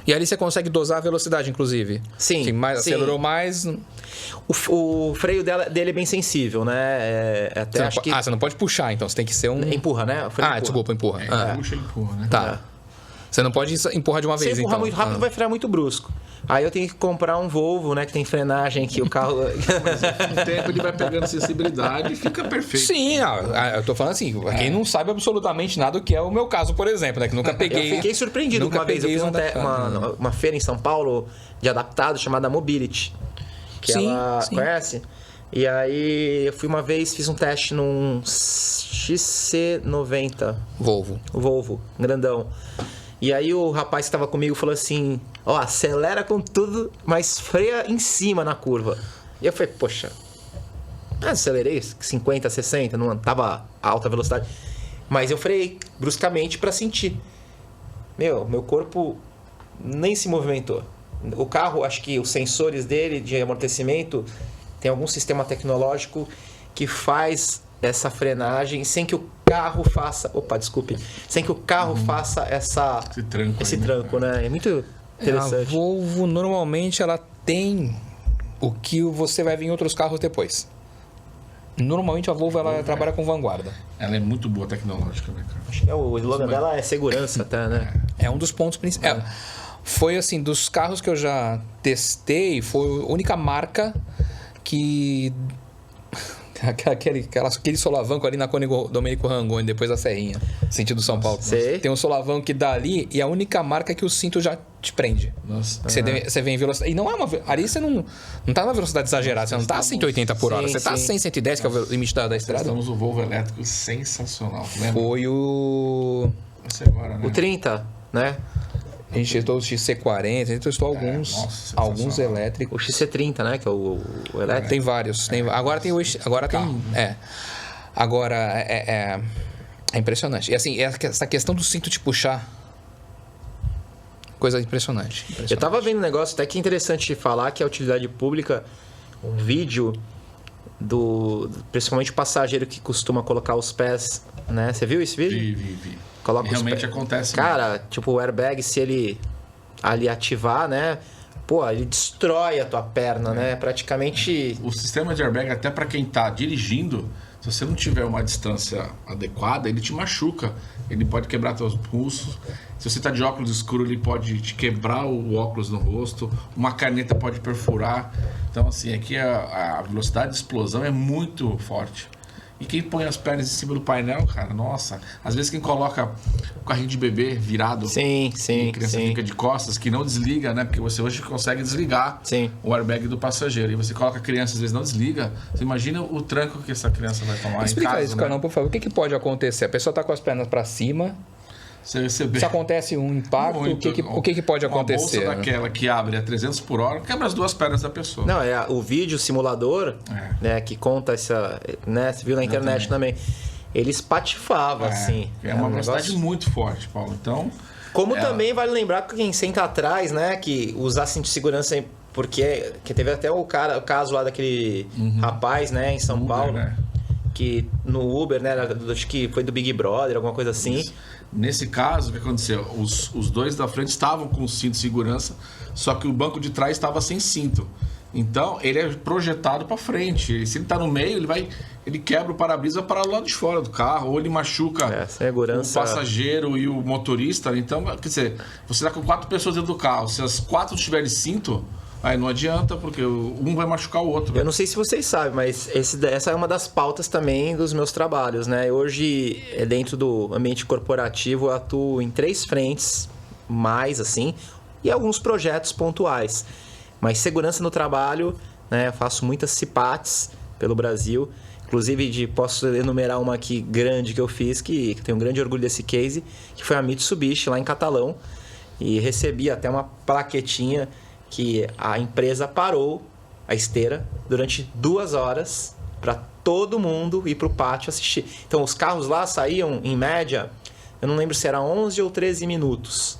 E ali você consegue dosar a velocidade, inclusive? Sim. Acelerou mais... O freio dele é bem sensível, né? Você não pode puxar, então. Você tem que ser um... Empurra, né? Desculpa, empurra. Puxa e empurra, né? Tá. Você não pode empurrar de uma vez, Se empurrar então. muito rápido, vai frear muito brusco. Aí eu tenho que comprar um Volvo, né? Que tem frenagem, que o carro... Com o tempo ele vai pegando sensibilidade e fica perfeito. Sim, eu tô falando assim, quem não sabe absolutamente nada, o que é o meu caso, por exemplo, né? Que nunca peguei. Eu fiquei surpreendido nunca uma vez. Eu peguei fiz uma feira em São Paulo de adaptado chamada Mobility. Que Sim, ela sim. conhece. E aí eu fui uma vez, fiz um teste num XC90. Volvo. O Volvo, grandão. E aí o rapaz que estava comigo falou assim, ó, acelera com tudo, mas freia em cima na curva. E eu falei, poxa, acelerei 50, 60, não tava alta velocidade. Mas eu freiei bruscamente para sentir. Meu corpo nem se movimentou. O carro, acho que os sensores dele de amortecimento tem algum sistema tecnológico que faz essa frenagem sem que o carro faça... Opa, desculpe. Sem que o carro faça esse tranco, né? É muito interessante. A Volvo, normalmente, ela tem o que você vai ver em outros carros depois. Normalmente, a Volvo, ela trabalha com vanguarda. Ela é muito boa tecnológica, né, cara? Acho que o slogan dela é segurança, até, né? É um dos pontos principais. Foi assim, dos carros que eu já testei, foi a única marca que... Aquele solavanco ali na Cônigo Domênico Rangoni, depois da Serrinha, sentido São Paulo. Sei. Tem um solavanco que dá ali e a única marca que o cinto já te prende. Nossa. Você vem em velocidade. E não é uma. Ali você não tá numa velocidade exagerada, você não tá a 180 por hora, Sim, você tá a sim. 100, 110, que é o limite da estrada. Estamos o Volvo elétrico sensacional, lembra? Foi o. Esse agora, né? O 30, né? A gente testou o XC40, a gente testou alguns, nossa, alguns sensacional. O elétricos. XC30, né? Que é o elétrico. Tem vários. Agora tem o. Agora tem. Agora é impressionante. E assim, essa questão do cinto te puxar. Coisa impressionante. Eu tava vendo um negócio até que é interessante falar, que é a utilidade pública, um vídeo principalmente o passageiro que costuma colocar os pés, né? Você viu esse vídeo? Vi. Coloca os Realmente pés. acontece. Cara, tipo, o airbag, se ele ali ativar, né? Pô, ele destrói a tua perna, né? Praticamente... O sistema de airbag, até para quem tá dirigindo, se você não tiver uma distância adequada, ele te machuca. Ele pode quebrar teus pulsos. Se você tá de óculos escuro, ele pode te quebrar o óculos no rosto. Uma caneta pode perfurar. Então, assim, aqui a velocidade de explosão é muito forte. E quem põe as pernas em cima do painel, cara, nossa. Às vezes quem coloca o carrinho de bebê virado. Sim, E a criança fica de costas, que não desliga, né? Porque você hoje consegue desligar o airbag do passageiro. E você coloca a criança, às vezes não desliga. Você imagina o tranco que essa criança vai tomar Explica em casa, isso, né? Carlão, por favor. O que pode acontecer? A pessoa tá com as pernas para cima. Você receber Se acontece um impacto, muito. o que pode acontecer? Uma bolsa daquela que abre a 300 por hora, quebra as duas pernas da pessoa. Não, é o vídeo simulador, né, que conta essa, né, você viu na internet também. Ele espatifava, assim. É uma um velocidade negócio... muito forte, Paulo. Então, Como também vale lembrar que quem senta atrás, né, que usar cinto de segurança, porque que teve até o caso lá daquele rapaz, né, em São Uber, Paulo, né? que no Uber, né, acho que foi do Big Brother, alguma coisa assim. Isso. Nesse caso, o que aconteceu? Os dois da frente estavam com cinto de segurança, só que o banco de trás estava sem cinto. Então, ele é projetado para frente. Se ele está no meio, ele quebra o para-brisa para o lado de fora do carro, ou ele machuca segurança... o passageiro e o motorista. Então, quer dizer, você está com 4 pessoas dentro do carro. Se as 4 tiverem cinto, aí não adianta, porque um vai machucar o outro. Eu não sei se vocês sabem, mas essa é uma das pautas também dos meus trabalhos, né? Hoje, dentro do ambiente corporativo, eu atuo em 3 frentes, mais assim, e alguns projetos pontuais. Mas segurança no trabalho, né? Eu faço muitas CIPATs pelo Brasil. Inclusive, posso enumerar uma aqui grande que eu fiz, que tenho um grande orgulho desse case, que foi a Mitsubishi, lá em Catalão. E recebi até uma plaquetinha que a empresa parou a esteira durante 2 horas para todo mundo ir para o pátio assistir. Então, os carros lá saíam, em média, eu não lembro se era 11 ou 13 minutos.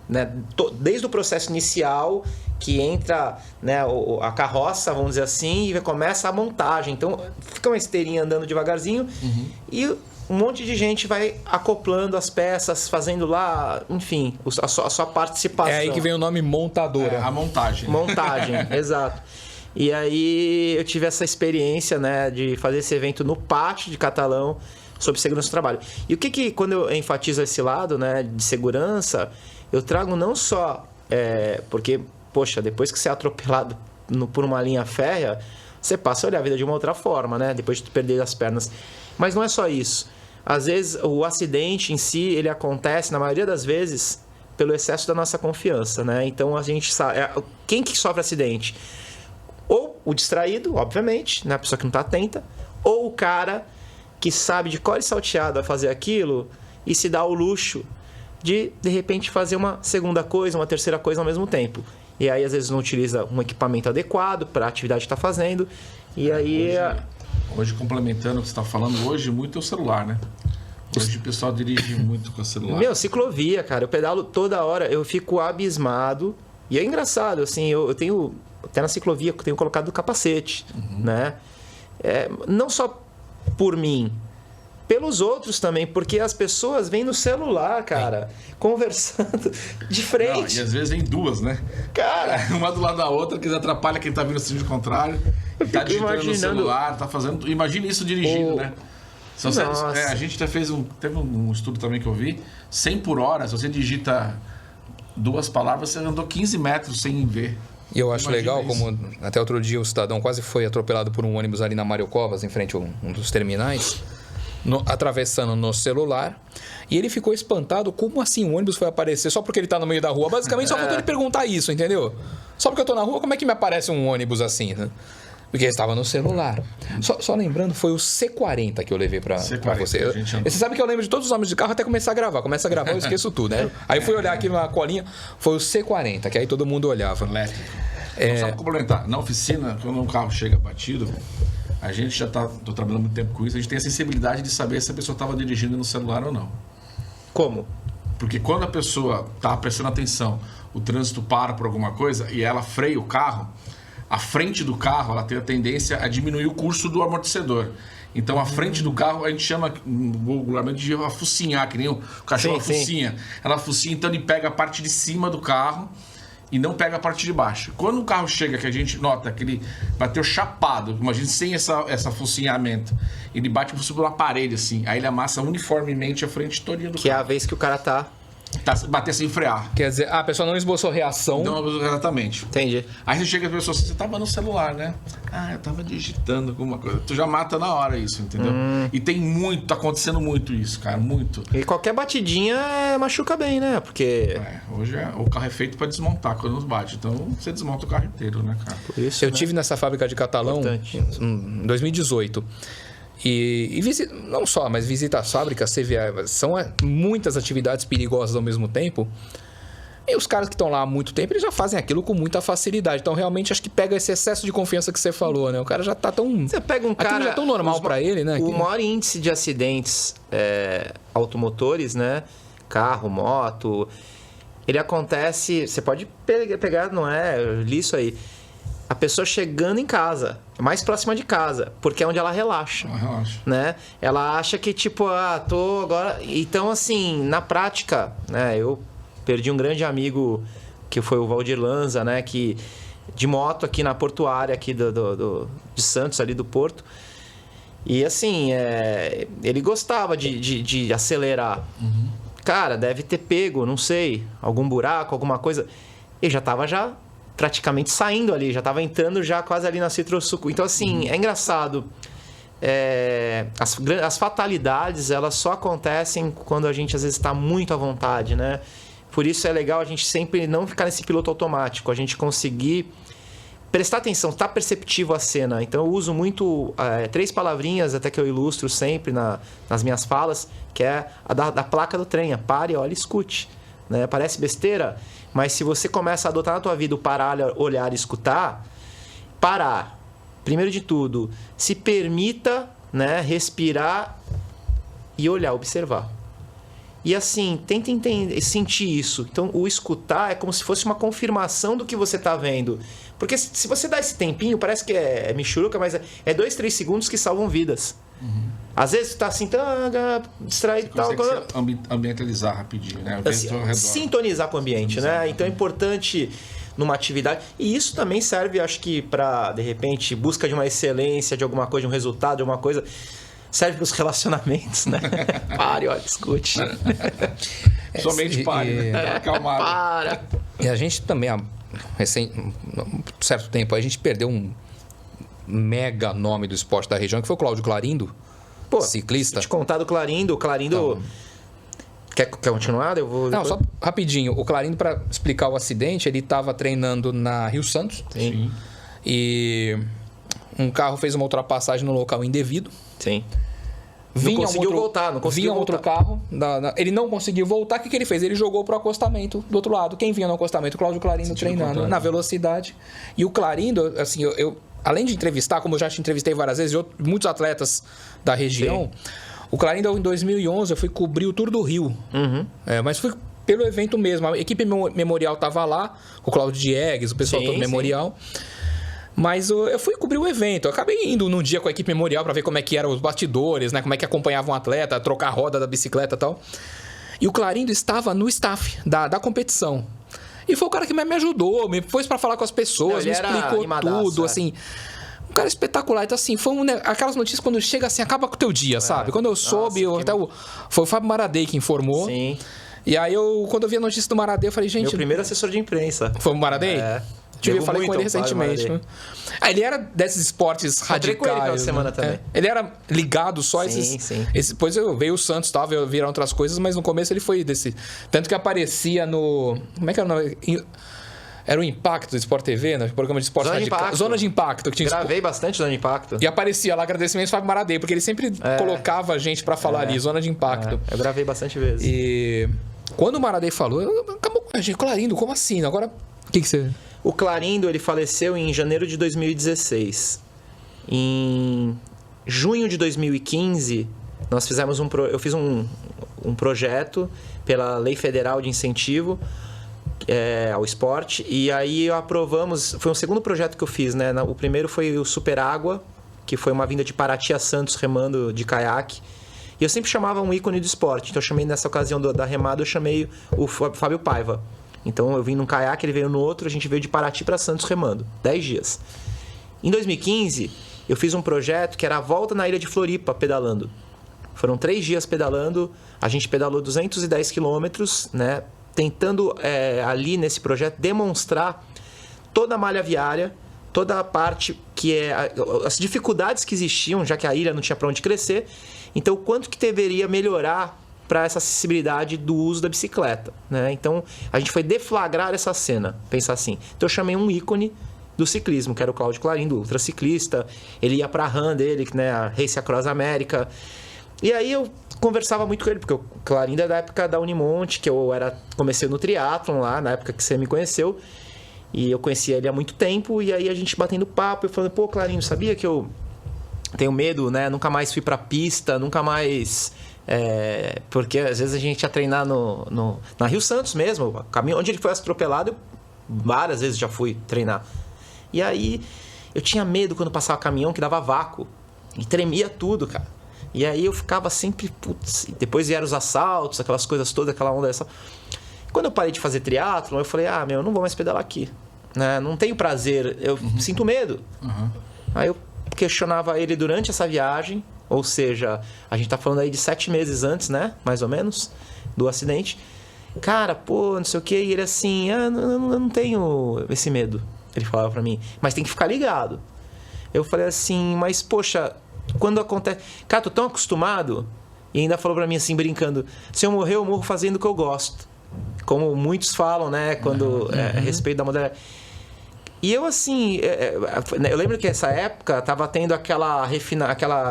Né? Desde o processo inicial, que entra, né, a carroça, vamos dizer assim, e começa a montagem. Então, fica uma esteirinha andando devagarzinho e um monte de gente vai acoplando as peças, fazendo lá, enfim, a sua participação. É aí que vem o nome montadora. A montagem. Montagem, exato. E aí eu tive essa experiência, né, de fazer esse evento no pátio de Catalão. sobre segurança do trabalho. E o que quando eu enfatizo esse lado, né, de segurança, eu trago não só... porque, poxa, depois que você é atropelado por uma linha férrea, você passa a olhar a vida de uma outra forma, né? Depois de perder as pernas. Mas não é só isso. Às vezes, o acidente em si, ele acontece, na maioria das vezes, pelo excesso da nossa confiança, né? Então, a gente sabe... Quem que sofre acidente? Ou o distraído, obviamente, né? A pessoa que não está atenta. Ou o cara que sabe de cor e salteado a fazer aquilo e se dá o luxo de repente, fazer uma segunda coisa, uma terceira coisa ao mesmo tempo. E aí, às vezes, não utiliza um equipamento adequado para a atividade que está fazendo. E aí... Hoje, complementando o que você está falando, hoje muito é o celular, né? Hoje o pessoal dirige muito com o celular. Meu, ciclovia, cara. Eu pedalo toda hora, eu fico abismado. E é engraçado, assim, eu tenho... Até na ciclovia eu tenho colocado capacete, né? Não só por mim, pelos outros também, porque as pessoas vêm no celular, cara, conversando de frente. Não, e às vezes vem duas, né? Cara, uma do lado da outra, que atrapalha quem tá vindo no sentido contrário, tá digitando no celular, tá fazendo... Imagina isso dirigindo, né? Se você, a gente até teve um estudo também que eu vi, 100 por hora, se você digita 2 palavras, você andou 15 metros sem ver. E eu acho legal isso. como até outro dia o cidadão quase foi atropelado por um ônibus ali na Mário Covas, em frente a um dos terminais, atravessando no celular. E ele ficou espantado, como assim o ônibus foi aparecer só porque ele tá no meio da rua? Basicamente só faltou ele perguntar isso, entendeu? Só porque eu tô na rua, como é que me aparece um ônibus assim, né? Porque ele estava no celular. Só lembrando, foi o C40 que eu levei pra você. Você sabe que eu lembro de todos os nomes de carro até começar a gravar. Começa a gravar, eu esqueço tudo, né? Aí eu fui olhar aqui na colinha, foi o C40, que aí todo mundo olhava. Elétrico. Só pra complementar, na oficina, quando um carro chega batido, a gente já tô trabalhando muito tempo com isso, a gente tem a sensibilidade de saber se a pessoa estava dirigindo no celular ou não. como? Porque quando a pessoa tá prestando atenção, o trânsito para por alguma coisa e ela freia o carro, a frente do carro ela tem a tendência a diminuir o curso do amortecedor. Então a frente do carro a gente chama vulgarmente de afocinhar, que nem o cachorro afocinha. Ela afocinha, então ele pega a parte de cima do carro e não pega a parte de baixo. Quando o carro chega, que a gente nota que ele bateu chapado, imagina sem essa focinhamento, ele bate por cima da parede assim, aí ele amassa uniformemente a frente todinha do carro. Que é a vez que o cara tá bater sem frear. Quer dizer, a pessoa não esboçou reação. Não, exatamente. Entendi. Aí você chega e a pessoa assim, você tava no celular, né? Ah, eu tava digitando alguma coisa. Tu já mata na hora isso, entendeu? E tem muito, tá acontecendo muito isso, cara, muito. E qualquer batidinha machuca bem, né? Porque... hoje o carro é feito pra desmontar quando nos bate. Então você desmonta o carro inteiro, né, cara? Por isso, Eu tive nessa fábrica de Catalão em 2018. E não só, mas visita as fábricas, você vê, são muitas atividades perigosas ao mesmo tempo. E os caras que estão lá há muito tempo, eles já fazem aquilo com muita facilidade. Então, realmente, acho que pega esse excesso de confiança que você falou, né? O cara já tá tão... Você pega um cara... Aquilo já é tão normal pra ele, né? O maior índice de acidentes automotores, né? Carro, moto... Ele acontece... Você pode pegar, não é? Eu li isso aí. A pessoa chegando em casa, mais próxima de casa, porque é onde ela relaxa. Né? Ela acha que, tipo, tô agora... Então, assim, na prática, né? Eu perdi um grande amigo, que foi o Valdir Lanza, né? Que, de moto aqui na portuária aqui de Santos, ali do Porto. E, assim, ele gostava de acelerar. Cara, deve ter pego, não sei, algum buraco, alguma coisa. Ele já tava praticamente saindo ali, já estava entrando já quase ali na Citrosuco. Então, assim, é engraçado. As fatalidades, elas só acontecem quando a gente, às vezes, está muito à vontade, né? Por isso é legal a gente sempre não ficar nesse piloto automático, a gente conseguir prestar atenção, estar perceptivo à cena. Então, eu uso muito 3 palavrinhas, até que eu ilustro sempre nas minhas falas, que é a da placa do trem. Pare, olhe, escute. Né? Parece besteira, mas se você começa a adotar na tua vida o parar, olhar e escutar, parar. Primeiro de tudo, se permita, né, respirar e olhar, observar. E assim, tenta entender, sentir isso. Então, o escutar é como se fosse uma confirmação do que você está vendo. Porque se você dá esse tempinho, parece que é michuruca, mas é 2, 3 segundos que salvam vidas. Às vezes você tá assim, distraído e tal. Ambientalizar rapidinho, né? Assim, sintonizar com o ambiente, né? Então é importante numa atividade. E isso também serve, acho que, para, de repente, busca de uma excelência, de alguma coisa, de um resultado, de alguma coisa. serve para os relacionamentos, né? Pare, olha, escute. Somente pare, né? Acalmado. Para. E a gente também, há um certo tempo, a gente perdeu um mega nome do esporte da região, que foi o Cláudio Clarindo, Pô, ciclista. te contar do Clarindo. O Clarindo... Quer continuar? Eu vou... Não, só rapidinho. O Clarindo, para explicar o acidente, ele estava treinando na Rio Santos. Sim. E um carro fez uma ultrapassagem no local indevido. Sim. Vinha Não conseguiu voltar. Vinha outro carro. Ele não conseguiu voltar. O que ele fez? Ele jogou pro acostamento do outro lado. Quem vinha no acostamento? O Cláudio Clarindo treinando na velocidade. E o Clarindo, assim, eu além de entrevistar, como eu já te entrevistei várias vezes, muitos atletas da região... Sim. O Clarindo, em 2011, eu fui cobrir o Tour do Rio. Mas fui pelo evento mesmo. A equipe memorial estava lá, o Cláudio Diegues, o pessoal todo memorial. Mas eu fui cobrir o evento. Eu acabei indo num dia com a equipe memorial para ver como é que eram os bastidores, né? Como é que acompanhava um atleta, trocar a roda da bicicleta e tal. E o Clarindo estava no staff da competição. E foi o cara que me ajudou, me pôs para falar com as pessoas, me explicou tudo, assim... Um cara espetacular. Então, assim, foi aquelas notícias quando chega assim, acaba com o teu dia, sabe? Quando eu soube, foi o Fábio Maradei que informou. Sim. E aí, quando eu vi a notícia do Maradei, eu falei, gente... Meu primeiro assessor de imprensa. Foi o Maradei? Eu falei com ele recentemente. Né? Ele era desses esportes radicais. Com ele aquela semana também. Ele era ligado só a esses... Sim. Depois veio o Santos e tal, viram outras coisas, mas no começo ele foi desse... Tanto que aparecia no... Como é que era o nome? Era o Impacto do Sport TV, né? Programa de esporte radical. Zona de Impacto. Que tinha Gravei bastante Zona de Impacto. E aparecia lá agradecimentos ao Fábio Maradei, porque ele sempre colocava a gente pra falar ali, Zona de Impacto. Eu gravei bastante vezes. E quando o Maradei falou, acabou com a gente. Clarindo, como assim? Agora, o que você... O Clarindo, ele faleceu em janeiro de 2016. Em junho de 2015, nós fizemos eu fiz um projeto pela Lei Federal de Incentivo ao esporte, e aí aprovamos, foi o segundo projeto que eu fiz, né? O primeiro foi o Super Água, que foi uma vinda de Paraty a Santos remando de caiaque, e eu sempre chamava um ícone do esporte, então eu chamei nessa ocasião da remada, eu chamei o Fábio Paiva. Então eu vim num caiaque, ele veio no outro, a gente veio de Paraty para Santos remando, 10 dias. Em 2015, eu fiz um projeto que era a volta na ilha de Floripa, pedalando. Foram 3 dias pedalando, a gente pedalou 210 quilômetros, né? Tentando ali nesse projeto demonstrar toda a malha viária, toda a parte que as dificuldades que existiam, já que a ilha não tinha para onde crescer, então o quanto que deveria melhorar para essa acessibilidade do uso da bicicleta, né? Então a gente foi deflagrar essa cena, pensar assim. Então eu chamei um ícone do ciclismo, que era o Cláudio Clarindo, ultraciclista, ele ia para a RAM dele, né, a Race Across America. E aí eu conversava muito com ele, porque o Clarindo é da época da Unimonte, que eu comecei no triatlon lá, na época que você me conheceu, e eu conhecia ele há muito tempo, e aí a gente batendo papo, eu falando, pô, Clarindo, sabia que eu tenho medo, né? Nunca mais fui pra pista, nunca mais... porque às vezes a gente ia treinar na Rio Santos mesmo, caminho onde ele foi atropelado, eu várias vezes já fui treinar. E aí eu tinha medo quando passava caminhão, que dava vácuo, e tremia tudo, cara. E aí eu ficava sempre, putz, depois vieram os assaltos, aquelas coisas todas, aquela onda dessa. Quando eu parei de fazer triatlon, eu falei, eu não vou mais pedalar aqui, né? Não tenho prazer, eu sinto medo. Aí eu questionava ele durante essa viagem, ou seja, a gente tá falando aí de 7 meses antes, né? Mais ou menos, do acidente. Cara, pô, não sei o que, e ele assim, eu não tenho esse medo, ele falava pra mim, mas tem que ficar ligado. Eu falei assim, mas poxa... Quando acontece... Cara, tô tão acostumado. E ainda falou pra mim assim, brincando, se eu morrer, eu morro fazendo o que eu gosto. Como muitos falam, né? Quando a respeito da modalidade. E eu assim... eu lembro que nessa época tava tendo aquela...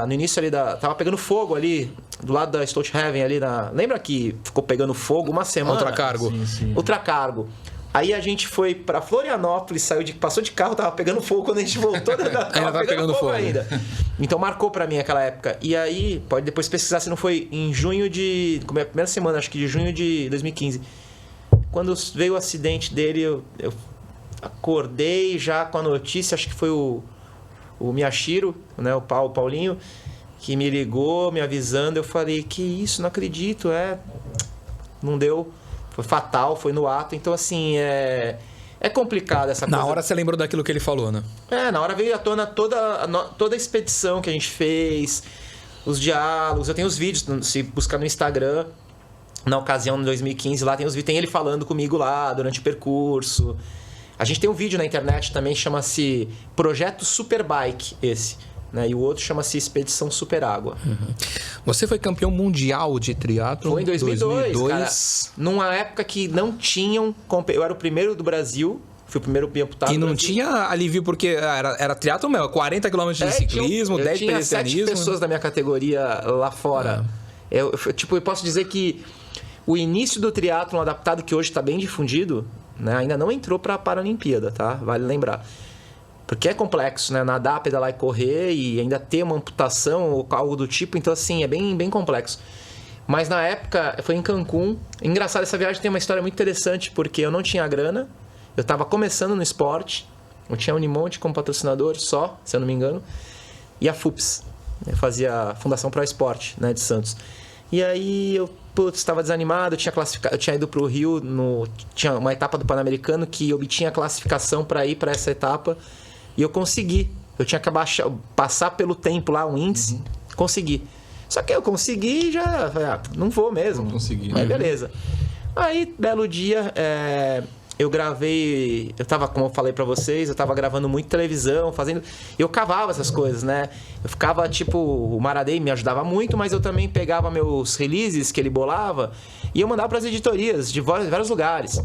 no início ali tava pegando fogo ali, do lado da Stolthaven ali na... Lembra que ficou pegando fogo uma semana? Ultracargo. Sim. Ultracargo. Aí a gente foi pra Florianópolis, passou de carro, tava pegando fogo. Quando a gente voltou, tava pegando fogo ainda. Então marcou pra mim aquela época. E aí, pode depois pesquisar se não foi em junho de... Como é a primeira semana, acho que de junho de 2015. Quando veio o acidente dele, eu acordei já com a notícia, acho que foi o Miyashiro, né, o Paulinho, que me ligou, me avisando. Eu falei, que isso, não acredito, não deu... Foi fatal, foi no ato. Então, assim, é complicado essa coisa. Na hora você lembrou daquilo que ele falou, né? Na hora veio à tona toda a expedição que a gente fez. os diálogos, eu tenho os vídeos, se buscar no Instagram, na ocasião de 2015, lá tem os vídeos, tem ele falando comigo lá durante o percurso. A gente tem um vídeo na internet também, chama-se Projeto Superbike, esse, né? E o outro chama-se Expedição Superágua. Você foi campeão mundial de triatlon? Foi em 2002, cara, numa época que não tinham... Eu era o primeiro do Brasil, fui o primeiro amputado. E não tinha alívio porque era triatlon mesmo, 40 km de ciclismo, 10 de pedestrianismo. Tinha 7 pessoas da minha categoria lá fora. Eu posso dizer que o início do triatlon adaptado, que hoje está bem difundido, né, ainda não entrou para a Paralimpíada, tá? Vale lembrar. Porque é complexo, né? Nadar, pedalar e correr e ainda ter uma amputação ou algo do tipo. Então, assim, é bem, bem complexo. Mas na época, foi em Cancún. Engraçado, essa viagem tem uma história muito interessante, porque eu não tinha grana. Eu estava começando no esporte. Eu tinha a Unimonte como patrocinador só, se eu não me engano. E a FUPS. Eu fazia a Fundação Pro Esporte, né, de Santos. E aí eu estava desanimado, eu tinha ido para o Rio, tinha uma etapa do Pan-Americano que eu obtinha a classificação para ir para essa etapa. E eu consegui. Eu tinha que passar pelo tempo lá, um índice. Consegui. Só que eu consegui e já... não vou mesmo. Não consegui. Mas beleza. Aí, belo dia, eu gravei... Eu tava, como eu falei pra vocês, eu tava gravando muito televisão, fazendo... Eu cavava essas coisas, né? Eu ficava, tipo... O Maradei me ajudava muito, mas eu também pegava meus releases que ele bolava e eu mandava pras editorias de vários lugares.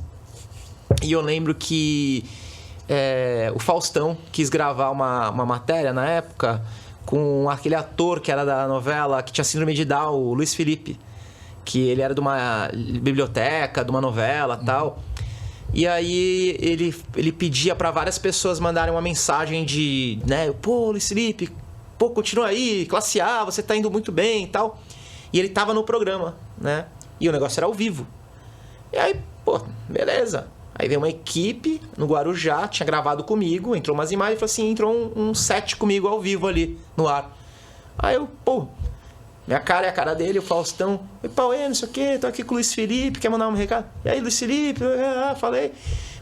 E eu lembro que... o Faustão quis gravar uma matéria na época com aquele ator que era da novela, que tinha síndrome de Down, o Luiz Felipe, que ele era de uma biblioteca, de uma novela e tal. E aí ele pedia para várias pessoas mandarem uma mensagem de, né, pô, Luiz Felipe, pô, continua aí, classe A, você tá indo muito bem e tal. E ele tava no programa, né? E o negócio era ao vivo. E aí, pô, beleza. Aí veio uma equipe no Guarujá, tinha gravado comigo, entrou umas imagens e falou assim, entrou um set comigo ao vivo ali, no ar. Aí eu, pô, minha cara é a cara dele, o Faustão. Oi, Pauê, não sei o quê, tô aqui com o Luiz Felipe, quer mandar um recado? E aí, Luiz Felipe, falei.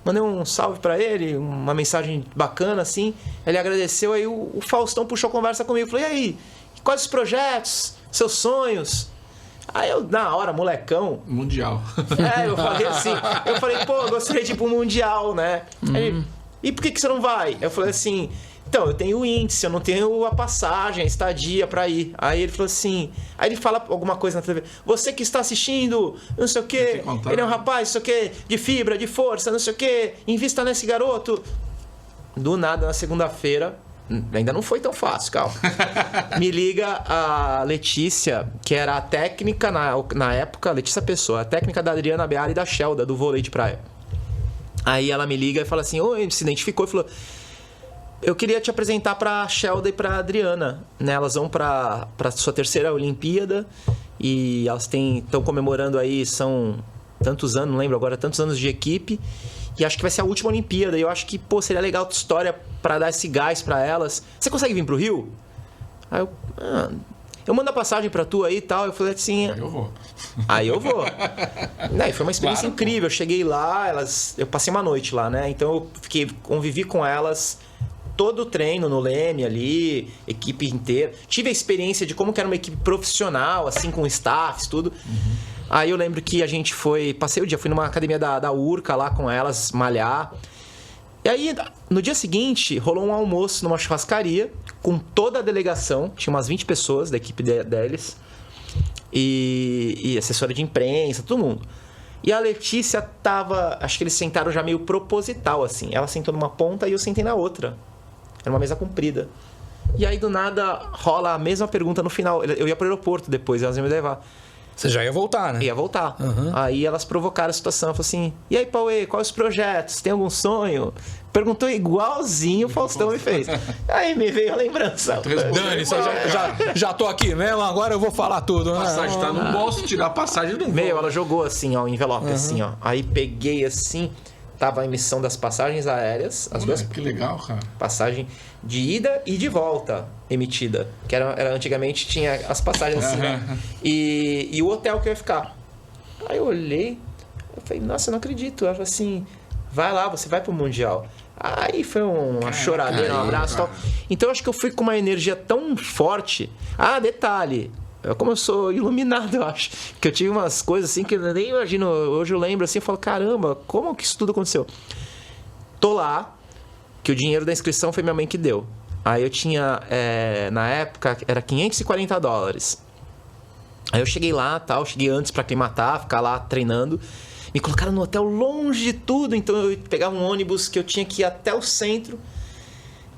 Mandei um salve pra ele, uma mensagem bacana, assim. Ele agradeceu, aí o Faustão puxou conversa comigo. Falei, e aí, quais os projetos, seus sonhos? Aí eu, na hora, molecão... Mundial. Eu falei assim, pô, eu gostaria de ir pro Mundial, né? Aí ele, e por que você não vai? Eu falei assim, então, eu tenho o índice, eu não tenho a passagem, a estadia pra ir. Aí ele falou assim, aí ele fala alguma coisa na TV, você que está assistindo, não sei o quê, ele é um rapaz, não sei o quê, de fibra, de força, não sei o quê, invista nesse garoto. Do nada, na segunda-feira, ainda não foi tão fácil, calma. Me liga a Letícia, que era a técnica na época, Letícia Pessoa, a técnica da Adriana Beara e da Shelda, do vôlei de praia. Aí ela me liga e fala assim, se identificou e falou, eu queria te apresentar pra Shelda e pra Adriana, né? Elas vão pra sua terceira Olimpíada e elas estão comemorando aí, são tantos anos, não lembro agora, tantos anos de equipe. E acho que vai ser a última Olimpíada. E eu acho que, pô, seria legal a tua história pra dar esse gás pra elas. Você consegue vir pro Rio? Aí eu mando a passagem pra tu aí e tal. Eu falei assim... Aí eu vou. E foi uma experiência incrível. Eu cheguei lá, eu passei uma noite lá, né? Então eu convivi com elas todo o treino no Leme ali, equipe inteira. Tive a experiência de como que era uma equipe profissional, assim, com staffs, tudo. Aí eu lembro que a gente passei o dia, fui numa academia da Urca lá com elas, malhar. E aí, no dia seguinte, rolou um almoço numa churrascaria com toda a delegação, tinha umas 20 pessoas da equipe deles, e assessora de imprensa, todo mundo. E a Letícia tava, acho que eles sentaram já meio proposital, assim. Ela sentou numa ponta e eu sentei na outra. Era uma mesa comprida. E aí, do nada, rola a mesma pergunta no final. Eu ia pro aeroporto depois, elas iam me levar. Você já ia voltar, né? Ia voltar. Aí elas provocaram a situação. Falaram assim, e aí, Pauê, quais os projetos? Tem algum sonho? Perguntou igualzinho o Faustão me fez. Aí me veio a lembrança. Dani, já tô aqui mesmo, agora eu vou falar tudo. A passagem tá no bolso, tirar a passagem não vou. Ela jogou assim, ó, o envelope assim, ó. Aí peguei assim, tava a emissão das passagens aéreas. As duas. Que legal, cara. Passagem de ida e de volta emitida. Que era antigamente tinha as passagens assim, né? E o hotel que eu ia ficar. Aí eu olhei, eu falei, nossa, eu não acredito. Ela falou assim, vai lá, você vai pro Mundial. Aí foi uma choradeira, um abraço e tal. Então eu acho que eu fui com uma energia tão forte. Ah, detalhe, como eu sou iluminado, eu acho. Que eu tive umas coisas assim que eu nem imagino. Hoje eu lembro assim, eu falo, caramba, como que isso tudo aconteceu? Tô lá, que o dinheiro da inscrição foi minha mãe que deu. Aí eu tinha, na época, era $540. Aí eu cheguei lá, tal, cheguei antes pra aclimatar, ficar lá treinando. Me colocaram no hotel longe de tudo, então eu pegava um ônibus que eu tinha que ir até o centro.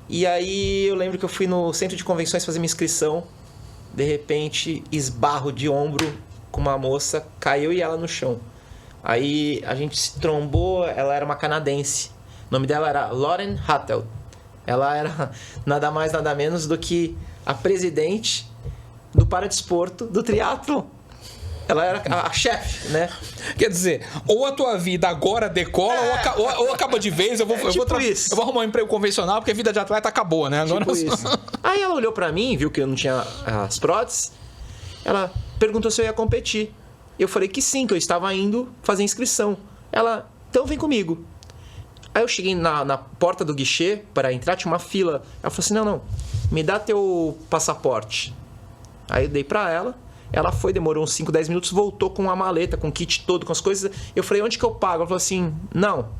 E aí eu lembro que eu fui no centro de convenções fazer minha inscrição. De repente, esbarro de ombro com uma moça, caiu e ela no chão. Aí a gente se trombou, ela era uma canadense. O nome dela era Lauren Hattel. Ela era nada mais, nada menos do que a presidente do paradesporto do triatlon. Ela era a chefe, né? Quer dizer, ou a tua vida agora decola, ou acaba de vez. Eu vou arrumar um emprego convencional, porque a vida de atleta acabou, né? Agora Tipo isso. Aí ela olhou pra mim, viu que eu não tinha as próteses. Ela perguntou se eu ia competir. Eu falei que sim, que eu estava indo fazer inscrição. Ela, então vem comigo. Aí eu cheguei na porta do guichê para entrar, tinha uma fila. Ela falou assim, não, me dá teu passaporte. Aí eu dei pra ela. Ela foi, demorou uns 5, 10 minutos, voltou com uma maleta, com o kit todo, com as coisas. Eu falei, onde que eu pago? Ela falou assim, não,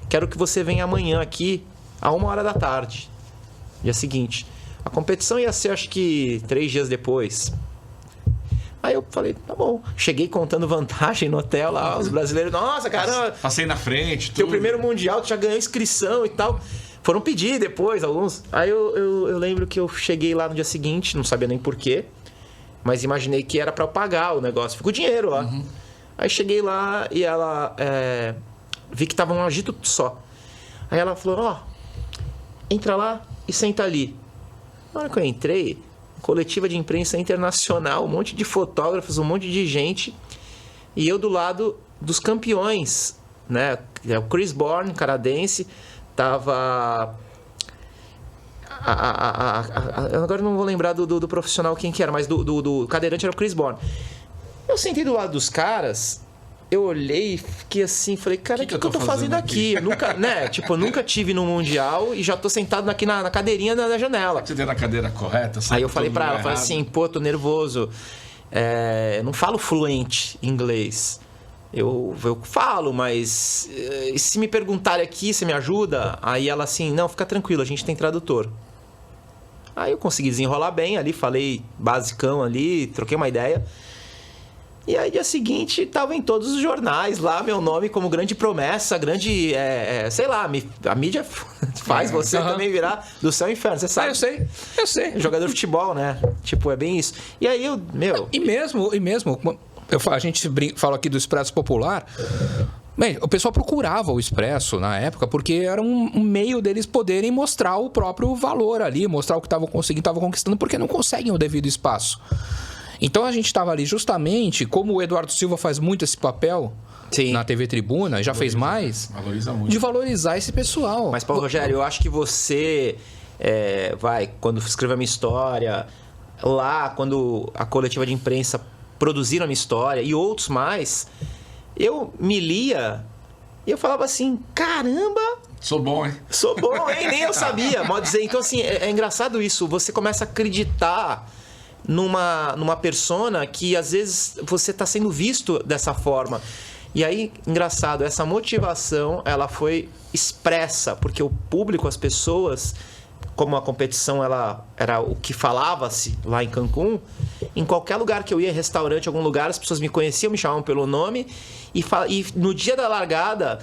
quero que você venha amanhã aqui, a 1h da tarde. Dia seguinte. A competição ia ser, acho que 3 dias depois. Aí eu falei, tá bom. Cheguei contando vantagem no hotel lá, os brasileiros, nossa, caramba. Passei na frente, tudo. Teu primeiro mundial, tu já ganhou inscrição e tal. Foram pedir depois, alguns. Aí eu lembro que eu cheguei lá no dia seguinte, não sabia nem porquê. Mas imaginei que era pra eu pagar o negócio. Ficou dinheiro lá. Uhum. Aí cheguei lá e ela... vi que tava um agito só. Aí ela falou, entra lá e senta ali. Na hora que eu entrei, coletiva de imprensa internacional, um monte de fotógrafos, um monte de gente. E eu do lado dos campeões, né? O Chris Bourne, canadense, tava... agora não vou lembrar do profissional quem que era, mas do cadeirante era o Chris Bourne. Eu sentei do lado dos caras, eu olhei e fiquei assim, falei, cara, o que eu tô fazendo aqui? Eu nunca, né? Tipo, eu nunca tive no Mundial e já tô sentado aqui na cadeirinha da janela. Você deu na cadeira correta? Aí eu falei pra ela, falei assim, pô, tô nervoso. Eu não falo fluente inglês. Eu falo, mas se me perguntarem aqui, você me ajuda? Aí ela assim, não, fica tranquilo, a gente tem tradutor. Aí eu consegui desenrolar bem ali, falei basicão ali, troquei uma ideia. E aí dia seguinte tava em todos os jornais lá, meu nome como grande promessa, grande, sei lá, a mídia faz você também virar do céu ao inferno, você sabe? Eu sei. Jogador de futebol, né? Tipo, é bem isso. E aí E mesmo... a gente fala aqui do Expresso Popular. Bem, o pessoal procurava o Expresso na época porque era um meio deles poderem mostrar o próprio valor ali, mostrar o que estavam conseguindo, estavam conquistando, porque não conseguem o devido espaço. Então a gente estava ali justamente, como o Eduardo Silva faz muito esse papel, sim, na TV Tribuna, já fez mais, valoriza muito, de valorizar esse pessoal. Mas, Paulo Rogério, eu acho que você quando escreveu a minha história, lá, quando a coletiva de imprensa produziram a minha história e outros mais, eu me lia e eu falava assim, caramba, sou bom, hein? Nem eu sabia, pode dizer. Então assim, é engraçado isso, você começa a acreditar numa persona que às vezes você está sendo visto dessa forma. E aí, engraçado, essa motivação ela foi expressa, porque o público, as pessoas, como a competição ela era o que falava-se lá em Cancún, em qualquer lugar que eu ia, restaurante, algum lugar, as pessoas me conheciam, me chamavam pelo nome, e no dia da largada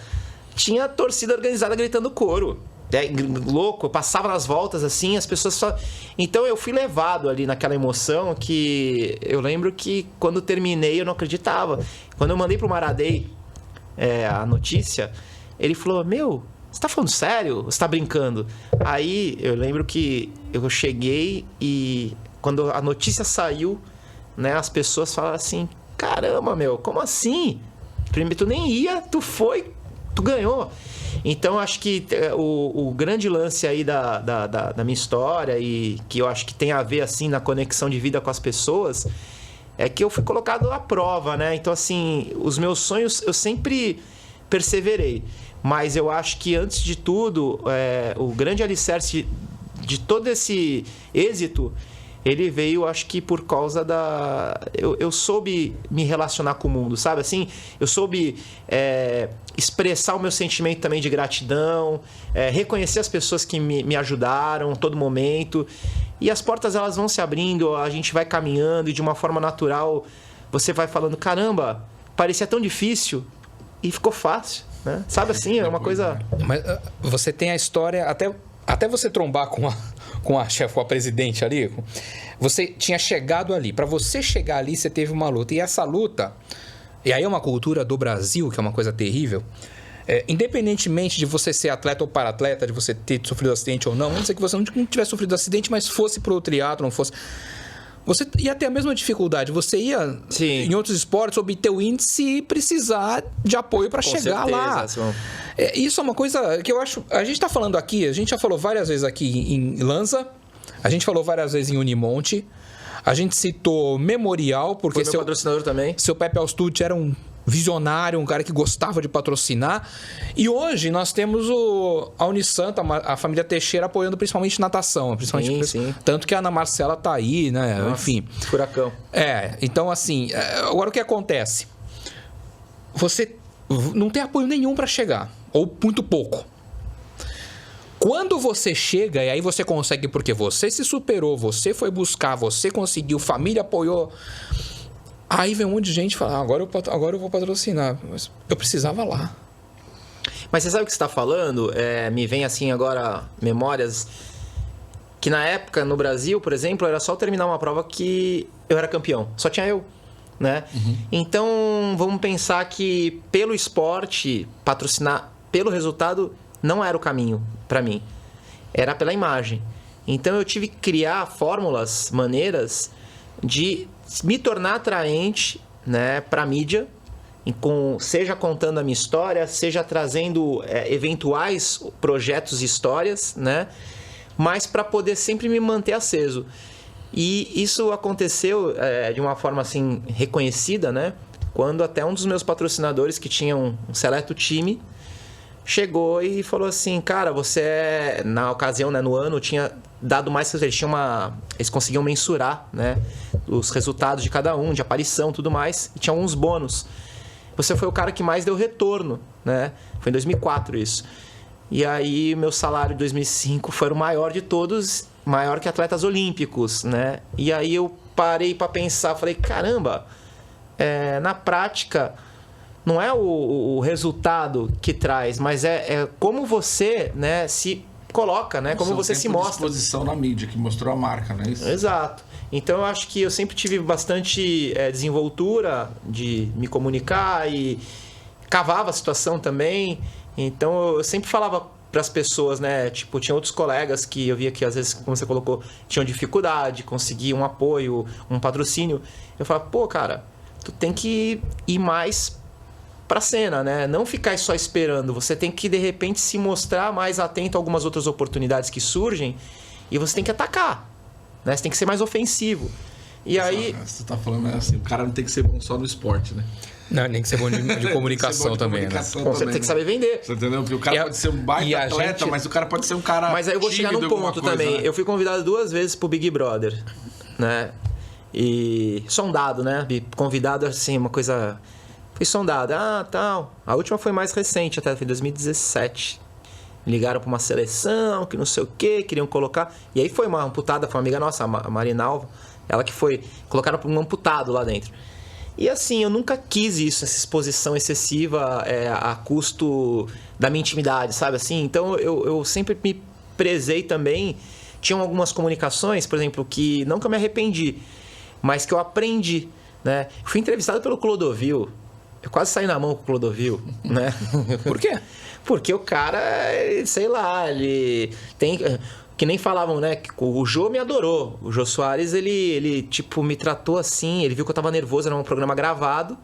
tinha a torcida organizada gritando coro. Louco, eu passava nas voltas assim, as pessoas só... Então eu fui levado ali naquela emoção que eu lembro que quando terminei eu não acreditava. Quando eu mandei pro Maradei a notícia, ele falou, você tá falando sério? Você tá brincando? Aí eu lembro que eu cheguei e quando a notícia saiu, né, as pessoas falaram assim, caramba, como assim? Primeiro tu nem ia, tu foi, tu ganhou. Então, acho que o grande lance aí da minha história e que eu acho que tem a ver, assim, na conexão de vida com as pessoas, é que eu fui colocado à prova, né? Então, assim, os meus sonhos, eu sempre perseverei. Mas eu acho que, antes de tudo, o grande alicerce de todo esse êxito, ele veio, acho que por causa da... Eu soube me relacionar com o mundo, sabe? Assim, eu soube expressar o meu sentimento também de gratidão, reconhecer as pessoas que me ajudaram a todo momento. E as portas, elas vão se abrindo, a gente vai caminhando e de uma forma natural você vai falando, caramba, parecia tão difícil e ficou fácil, né? Sabe assim, é uma coisa... Mas você tem a história, até você trombar com a chefe, com a presidente ali, você tinha chegado ali. Para você chegar ali, você teve uma luta. E essa luta, e aí é uma cultura do Brasil, que é uma coisa terrível, independentemente de você ser atleta ou para-atleta, de você ter sofrido acidente ou não, vamos dizer que você não tivesse sofrido acidente, mas fosse pro triatlo, não fosse... Você ia ter a mesma dificuldade. Você ia, em outros esportes, obter o índice e precisar de apoio para chegar lá. Isso é uma coisa que eu acho... A gente está falando aqui, a gente já falou várias vezes aqui em Lanza, a gente falou várias vezes em Unimonte, a gente citou Memorial, porque foi meu patrocinador também. Seu Pepe Austucci era um visionário, um cara que gostava de patrocinar. E hoje nós temos a Unisanta, a família Teixeira, apoiando principalmente natação. Principalmente sim. Tanto que a Ana Marcela tá aí, né? Nossa, enfim. Furacão. Então assim, agora o que acontece? Você não tem apoio nenhum para chegar, ou muito pouco. Quando você chega, e aí você consegue porque você se superou, você foi buscar, você conseguiu, família apoiou... Aí vem um monte de gente falar, agora eu vou patrocinar. Mas eu precisava lá. Mas você sabe o que você está falando? Me vem assim agora memórias que na época, no Brasil, por exemplo, era só terminar uma prova que eu era campeão. Só tinha eu, né? Uhum. Então, vamos pensar que pelo esporte, patrocinar pelo resultado não era o caminho para mim. Era pela imagem. Então, eu tive que criar fórmulas, maneiras de me tornar atraente, né, para a mídia, seja contando a minha história, seja trazendo eventuais projetos e histórias, né, mas para poder sempre me manter aceso. E isso aconteceu de uma forma assim reconhecida, né, quando até um dos meus patrocinadores, que tinha um seleto time, chegou e falou assim, cara, você na ocasião, né, no ano, tinha dado mais, eles conseguiam mensurar, né, os resultados de cada um, de aparição, tudo mais, e tinha alguns bônus. Você foi o cara que mais deu retorno, né? Foi em 2004 isso. E aí meu salário em 2005 foi o maior de todos, maior que atletas olímpicos, né? E aí eu parei para pensar, falei, caramba, na prática não é o resultado que traz, mas é como você, né, se coloca, né? Como você se mostra. A exposição na mídia, que mostrou a marca, não é isso? Exato. Então eu acho que eu sempre tive bastante desenvoltura de me comunicar e cavava a situação também. Então eu sempre falava para as pessoas, né? Tipo, tinha outros colegas que eu via que às vezes, como você colocou, tinham dificuldade, conseguir um apoio, um patrocínio. Eu falava, pô, cara, tu tem que ir mais para a cena, né? Não ficar só esperando. Você tem que, de repente, se mostrar mais atento a algumas outras oportunidades que surgem e você tem que atacar, né? Você tem que ser mais ofensivo. E aí... Você tá falando assim, o cara não tem que ser bom só no esporte, né? Não, nem que ser bom de comunicação também, né? Você tem que saber vender. Você entendeu? Porque o cara pode ser um baita atleta, mas o cara pode ser um cara... Mas aí eu vou chegar num ponto também. Né? Eu fui convidado 2 vezes pro Big Brother, né? E sondado, né? Convidado assim, uma coisa... Fui sondado, tal. A última foi mais recente, até foi em 2017. Ligaram para uma seleção, que não sei o quê, queriam colocar. E aí foi uma amputada, foi uma amiga nossa, a Marinalva, ela que foi. Colocaram um amputado lá dentro. E assim, eu nunca quis isso, essa exposição excessiva a custo da minha intimidade, sabe assim? Então eu sempre me prezei também. Tinham algumas comunicações, por exemplo, que não que eu me arrependi, mas que eu aprendi, né? Fui entrevistado pelo Clodovil. Eu quase saí na mão com o Clodovil, né? Por quê? Porque o cara, sei lá, ele tem... Que nem falavam, né? O Jô me adorou. O Jô Soares, ele tipo, me tratou assim. Ele viu que eu tava nervoso, era um programa gravado.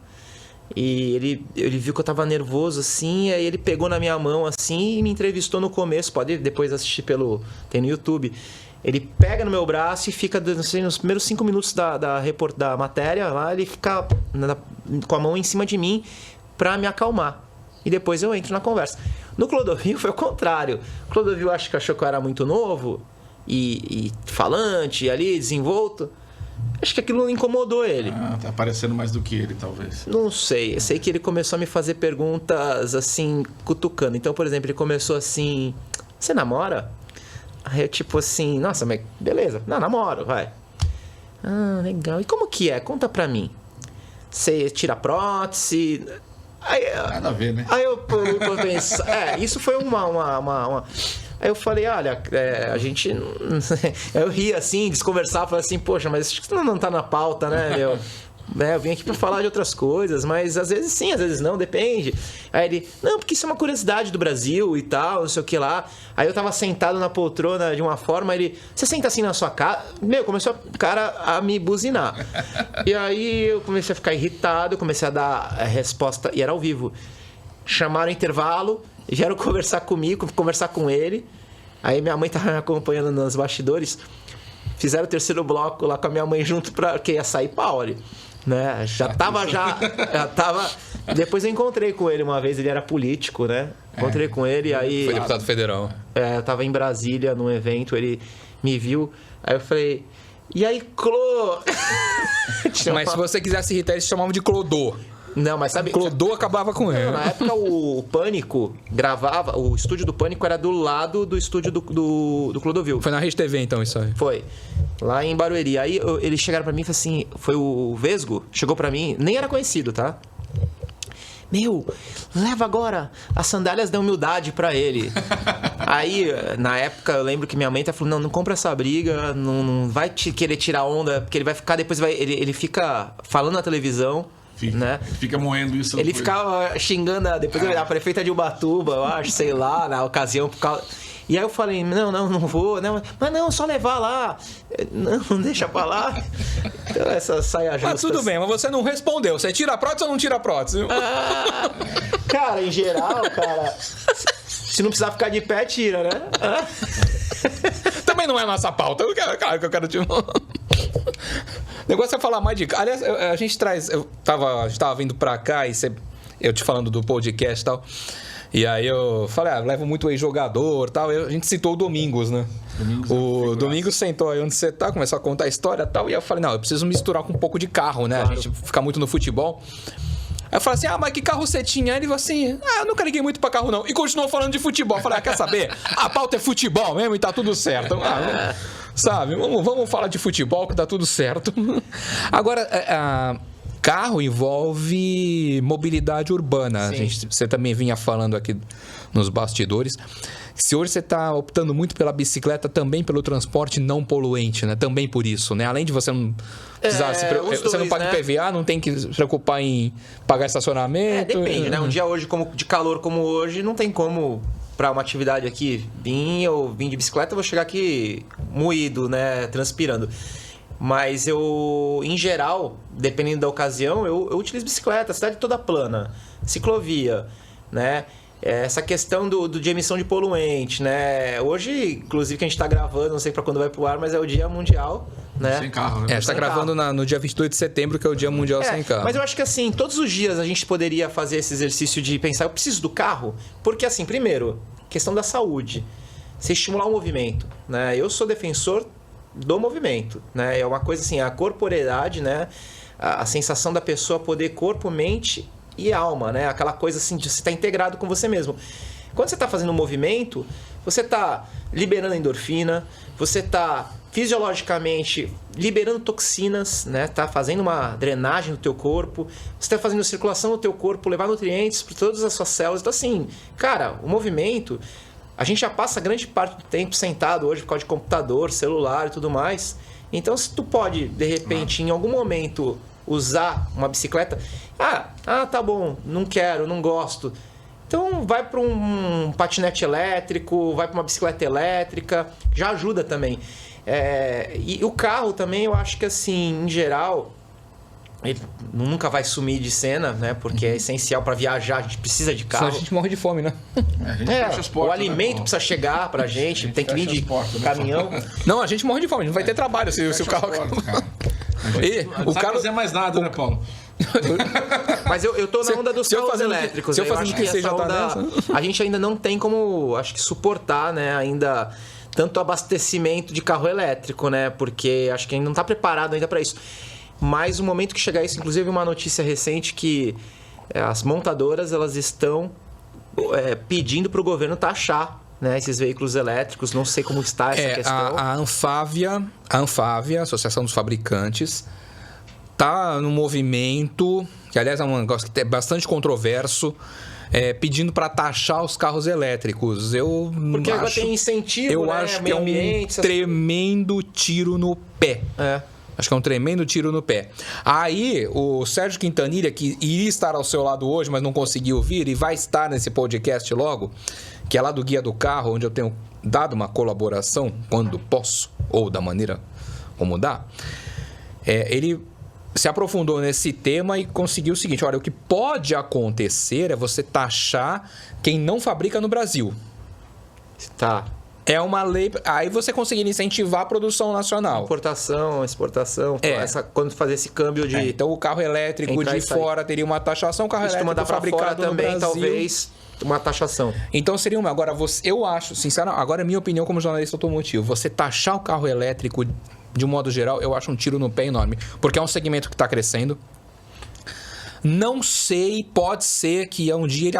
E ele viu que eu tava nervoso, assim. Aí ele pegou na minha mão, assim, e me entrevistou no começo. Pode depois assistir tem no YouTube. Ele pega no meu braço e fica, assim, nos primeiros 5 minutos da matéria lá, ele fica com a mão em cima de mim pra me acalmar, e depois eu entro na conversa. No Clodovil foi o contrário. O Clodovil acho que achou que eu era muito novo e falante, ali, desenvolto. Acho que aquilo não incomodou ele. Tá aparecendo mais do que ele, talvez. Não sei. Eu sei que ele começou a me fazer perguntas, assim, cutucando. Então, por exemplo, ele começou assim... Você namora? Aí eu, tipo assim... Nossa, mas beleza. Não, namoro, vai. Ah, legal. E como que é? Conta pra mim. Você tira prótese... Aí, Nada a ver, né? Aí eu pensei... isso foi uma... Aí eu falei, olha, a gente... Eu ri assim, desconversava, falei assim, poxa, mas isso não tá na pauta, né, meu? Eu vim aqui pra falar de outras coisas, mas às vezes sim, às vezes não, depende. Aí ele, não, porque isso é uma curiosidade do Brasil e tal, não sei o que lá. Aí eu tava sentado na poltrona de uma forma, ele, você senta assim na sua casa? Começou o cara a me buzinar. E aí eu comecei a ficar irritado, comecei a dar a resposta, e era ao vivo. Chamaram o intervalo, vieram conversar comigo, conversar com ele. Aí minha mãe tava me acompanhando nos bastidores. Fizeram o terceiro bloco lá com a minha mãe junto, porque ia sair Pauli, né? Já tava. Depois eu encontrei com ele uma vez, ele era político, né? Encontrei com ele, aí... Foi deputado federal. Eu tava em Brasília, num evento, ele me viu. Aí eu falei, e aí, Clô? Mas se você quisesse irritar, eles chamavam de Clodô. Não, mas sabe... Clodô acabava com ele. Na época o Pânico gravava... O estúdio do Pânico era do lado do estúdio do Clodovil. Foi na Rede TV, então, isso aí. Foi. Lá em Barueri. Aí eles chegaram pra mim e falaram assim... Foi o Vesgo, chegou pra mim... Nem era conhecido, tá? Leva agora as sandálias da humildade pra ele. Aí, na época, eu lembro que minha mãe até falou, não compra essa briga, não vai querer tirar onda, porque ele vai ficar, depois ele fica falando na televisão, né? Fica moendo isso. Ele ficava xingando depois a prefeita de Ubatuba, eu acho, sei lá, na ocasião, por causa... E aí eu falei, não vou, não, mas não, só levar lá. Não deixa pra lá. Então essa saia justa. Mas tudo bem, mas você não respondeu. Você tira a prótese ou não tira a prótese? Cara, em geral, cara, se não precisar ficar de pé, tira, né? Também não é a nossa pauta. Claro que eu quero te... O negócio é falar mais de... Aliás, a gente traz... A gente tava vindo pra cá e eu te falando do podcast e tal... E aí eu falei, levo muito ex-jogador e tal. A gente citou o Domingos, né? O Domingos sentou aí onde você tá, começou a contar a história e tal. E eu falei, não, eu preciso misturar com um pouco de carro, né? Claro. A gente fica muito no futebol. Aí eu falei assim, mas que carro você tinha? Aí ele falou assim, eu nunca liguei muito pra carro não. E continuou falando de futebol. Eu falei, quer saber? A pauta é futebol mesmo e tá tudo certo. Sabe, vamos falar de futebol que tá tudo certo. Agora, carro envolve mobilidade urbana. Você também vinha falando aqui nos bastidores. Se hoje você está optando muito pela bicicleta, também pelo transporte não poluente, né? Também por isso, né? Além de você não precisar... você não paga IPVA, não tem que se preocupar em pagar estacionamento. Depende, né? Um dia hoje de calor como hoje, não tem como... Para uma atividade aqui, vim de bicicleta, eu vou chegar aqui moído, né? Transpirando. Mas eu, em geral, dependendo da ocasião, eu utilizo bicicleta, a cidade toda plana, ciclovia, né? Essa questão de emissão de poluente, né? Hoje, inclusive, que a gente está gravando, não sei para quando vai pro ar, mas é o Dia Mundial, né? Sem carro, né? A gente está gravando no dia 22 de setembro, que é o Dia Mundial Sem Carro. Mas eu acho que assim, todos os dias a gente poderia fazer esse exercício de pensar, eu preciso do carro? Porque assim, primeiro, questão da saúde, você estimular o movimento, né? Eu sou defensor do movimento, né? É uma coisa assim, a corporeidade, né? A sensação da pessoa poder corpo, mente e alma, né? Aquela coisa assim de você estar integrado com você mesmo. Quando você está fazendo um movimento, você está liberando endorfina, você está fisiologicamente liberando toxinas, né? Tá fazendo uma drenagem no teu corpo, você está fazendo circulação no teu corpo, levar nutrientes para todas as suas células. Então assim, cara, o movimento... A gente já passa grande parte do tempo sentado hoje por causa de computador, celular e tudo mais. Então, se tu pode, de repente, em algum momento, usar uma bicicleta... tá bom, não quero, não gosto. Então, vai para um patinete elétrico, vai para uma bicicleta elétrica, já ajuda também. E o carro também, eu acho que, assim, em geral... Ele nunca vai sumir de cena, né? Porque é essencial para viajar, a gente precisa de carro. Senão a gente morre de fome, né? A gente fecha as portas, o alimento precisa chegar pra gente tem que vir de caminhão. Não, a gente morre de fome, a gente não vai ter trabalho se o carro... O cara não vai fazer mais nada, né, Paulo? Mas eu tô na onda dos se eu carros fazendo- elétricos. se eu né? fazendo acho que que você essa já tá onda, nessa? a gente ainda não tem como, acho que, suportar, né? Ainda tanto abastecimento de carro elétrico, né? Porque acho que ainda não tá preparado ainda para isso. Mas o momento que chegar isso, inclusive uma notícia recente que as montadoras elas estão pedindo para o governo taxar, né, esses veículos elétricos. Não sei como está essa questão. A Anfávia, a Associação dos Fabricantes, tá no movimento, que aliás é um negócio que é bastante controverso, pedindo para taxar os carros elétricos. Porque agora tem incentivo, eu né? acho que é meio ambiente, um tremendo tiro no pé. Acho que é um tremendo tiro no pé. Aí, o Sérgio Quintanilha, que iria estar ao seu lado hoje, mas não conseguiu vir, e vai estar nesse podcast logo, que é lá do Guia do Carro, onde eu tenho dado uma colaboração, quando posso, ou da maneira como dá, ele se aprofundou nesse tema e conseguiu o seguinte: olha, o que pode acontecer é você taxar quem não fabrica no Brasil. Tá. É uma lei. Aí você conseguir incentivar a produção nacional. Importação, exportação, quando fazer esse câmbio de. Então o carro elétrico entrar de e sair. fora teria uma taxação, o carro Isso elétrico mandar pra fora fabricado no também, Brasil. talvez, uma taxação. Então seria uma. Agora, eu acho, sinceramente, agora é minha opinião como jornalista automotivo. Você taxar o carro elétrico de um modo geral, eu acho um tiro no pé enorme. Porque é um segmento que está crescendo. Não sei, pode ser que um dia ele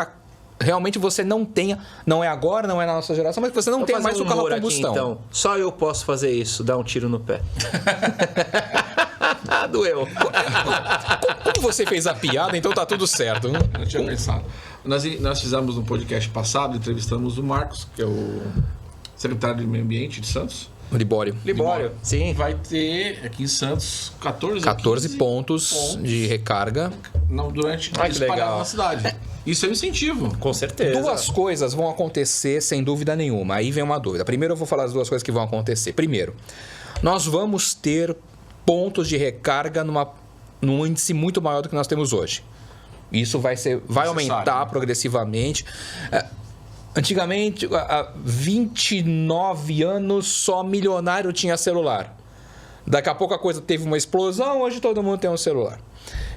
realmente você não tenha, não é agora, não é na nossa geração, mas que você não tenha mais o carro a combustão. Aqui, então. Só eu posso fazer isso, dar um tiro no pé. Doeu. Como você fez a piada, então tá tudo certo. Eu tinha pensado. Nós fizemos um podcast passado, entrevistamos o Marcos, que é o secretário de Meio Ambiente de Santos. Libório. Sim. Vai ter aqui em Santos 14 pontos de recarga. Durante Ai, que espalhado legal. na cidade. Isso é um incentivo. Com certeza. Duas coisas vão acontecer sem dúvida nenhuma. Aí vem uma dúvida. Primeiro eu vou falar as duas coisas que vão acontecer. Primeiro, nós vamos ter pontos de recarga num índice muito maior do que nós temos hoje. Isso vai aumentar progressivamente. Antigamente, há 29 anos, só milionário tinha celular. Daqui a pouco a coisa teve uma explosão, hoje todo mundo tem um celular.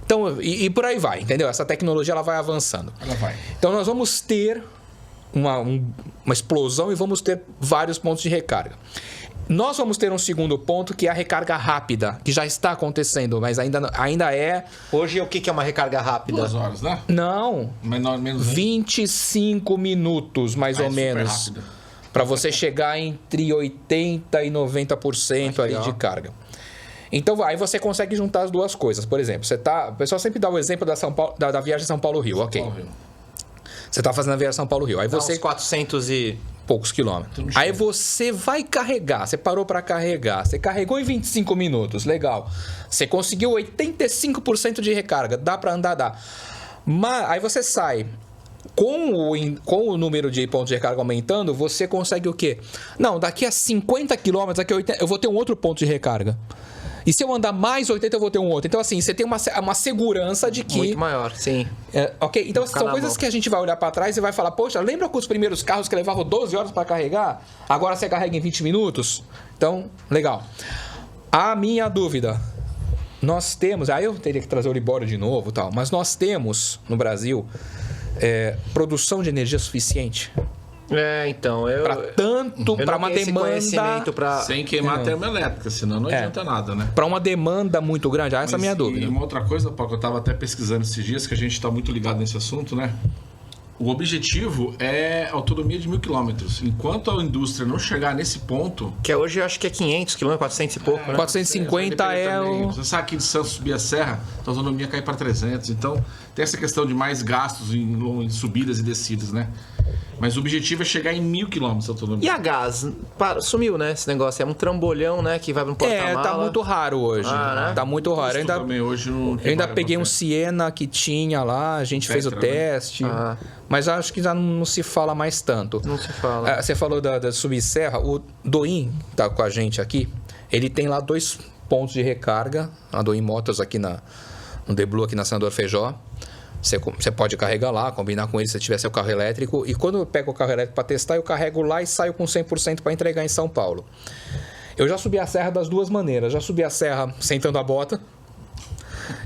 Então, e por aí vai, entendeu? Essa tecnologia ela vai avançando. Ela vai. Então nós vamos ter uma explosão e vamos ter vários pontos de recarga. Nós vamos ter um segundo ponto, que é a recarga rápida, que já está acontecendo, mas ainda é... Hoje, o que é uma recarga rápida? 2 horas, né? Não, Menos 25 minutos, mais ou menos, para você chegar entre 80% e 90% ali de carga. Então, aí você consegue juntar as duas coisas. Por exemplo, o pessoal sempre dá o exemplo da viagem São Paulo-Rio, ok. Você está fazendo a viagem São Paulo-Rio. Aí você... uns 400 e... poucos quilômetros. Aí você vai carregar, você parou para carregar, você carregou em 25 minutos, legal. Você conseguiu 85% de recarga, dá para andar, dá. Mas aí você sai. Com o número de pontos de recarga aumentando, você consegue o quê? Não, daqui a 50 quilômetros, daqui a 80, eu vou ter um outro ponto de recarga. E se eu andar mais 80, eu vou ter um outro. Então, assim, você tem uma segurança de que... Muito maior, sim. Ok? Então, são coisas que a gente vai olhar para trás e vai falar, poxa, lembra com os primeiros carros que levavam 12 horas para carregar? Agora você carrega em 20 minutos? Então, legal. A minha dúvida, nós temos... Aí eu teria que trazer o Libório de novo e tal, mas nós temos, no Brasil, produção de energia suficiente... Então, para uma demanda sem queimar a termoelétrica, senão não adianta nada, né? Para uma demanda muito grande, essa é a minha dúvida. E uma outra coisa, Paulo, que eu estava até pesquisando esses dias, que a gente está muito ligado nesse assunto, né? O objetivo é autonomia de 1.000 quilômetros. Enquanto a indústria não chegar nesse ponto... Que hoje eu acho que é 500 quilômetros, 400 e pouco, né? 450 Você sabe que de Santos subir a serra, a autonomia cai para 300. Então, tem essa questão de mais gastos em subidas e descidas, né? Mas o objetivo é chegar em 1.000 quilômetros de autonomia. E a gás? Sumiu, né? Esse negócio. É um trambolhão, né? Que vai no porta-mala. Tá muito raro hoje. Né? Tá muito raro. Eu ainda peguei um Siena que tinha lá, a gente fez o teste. Mas acho que já não se fala mais tanto. Não se fala. Você falou da Subserra. O Doin tá com a gente aqui. Ele tem lá 2 pontos de recarga. A Doin Motors aqui no The Blue, aqui na Senador Feijó. Você pode carregar lá, combinar com ele se tiver seu carro elétrico. E quando eu pego o carro elétrico para testar, eu carrego lá e saio com 100% para entregar em São Paulo. Eu já subi a serra das duas maneiras. Já subi a serra sentando a bota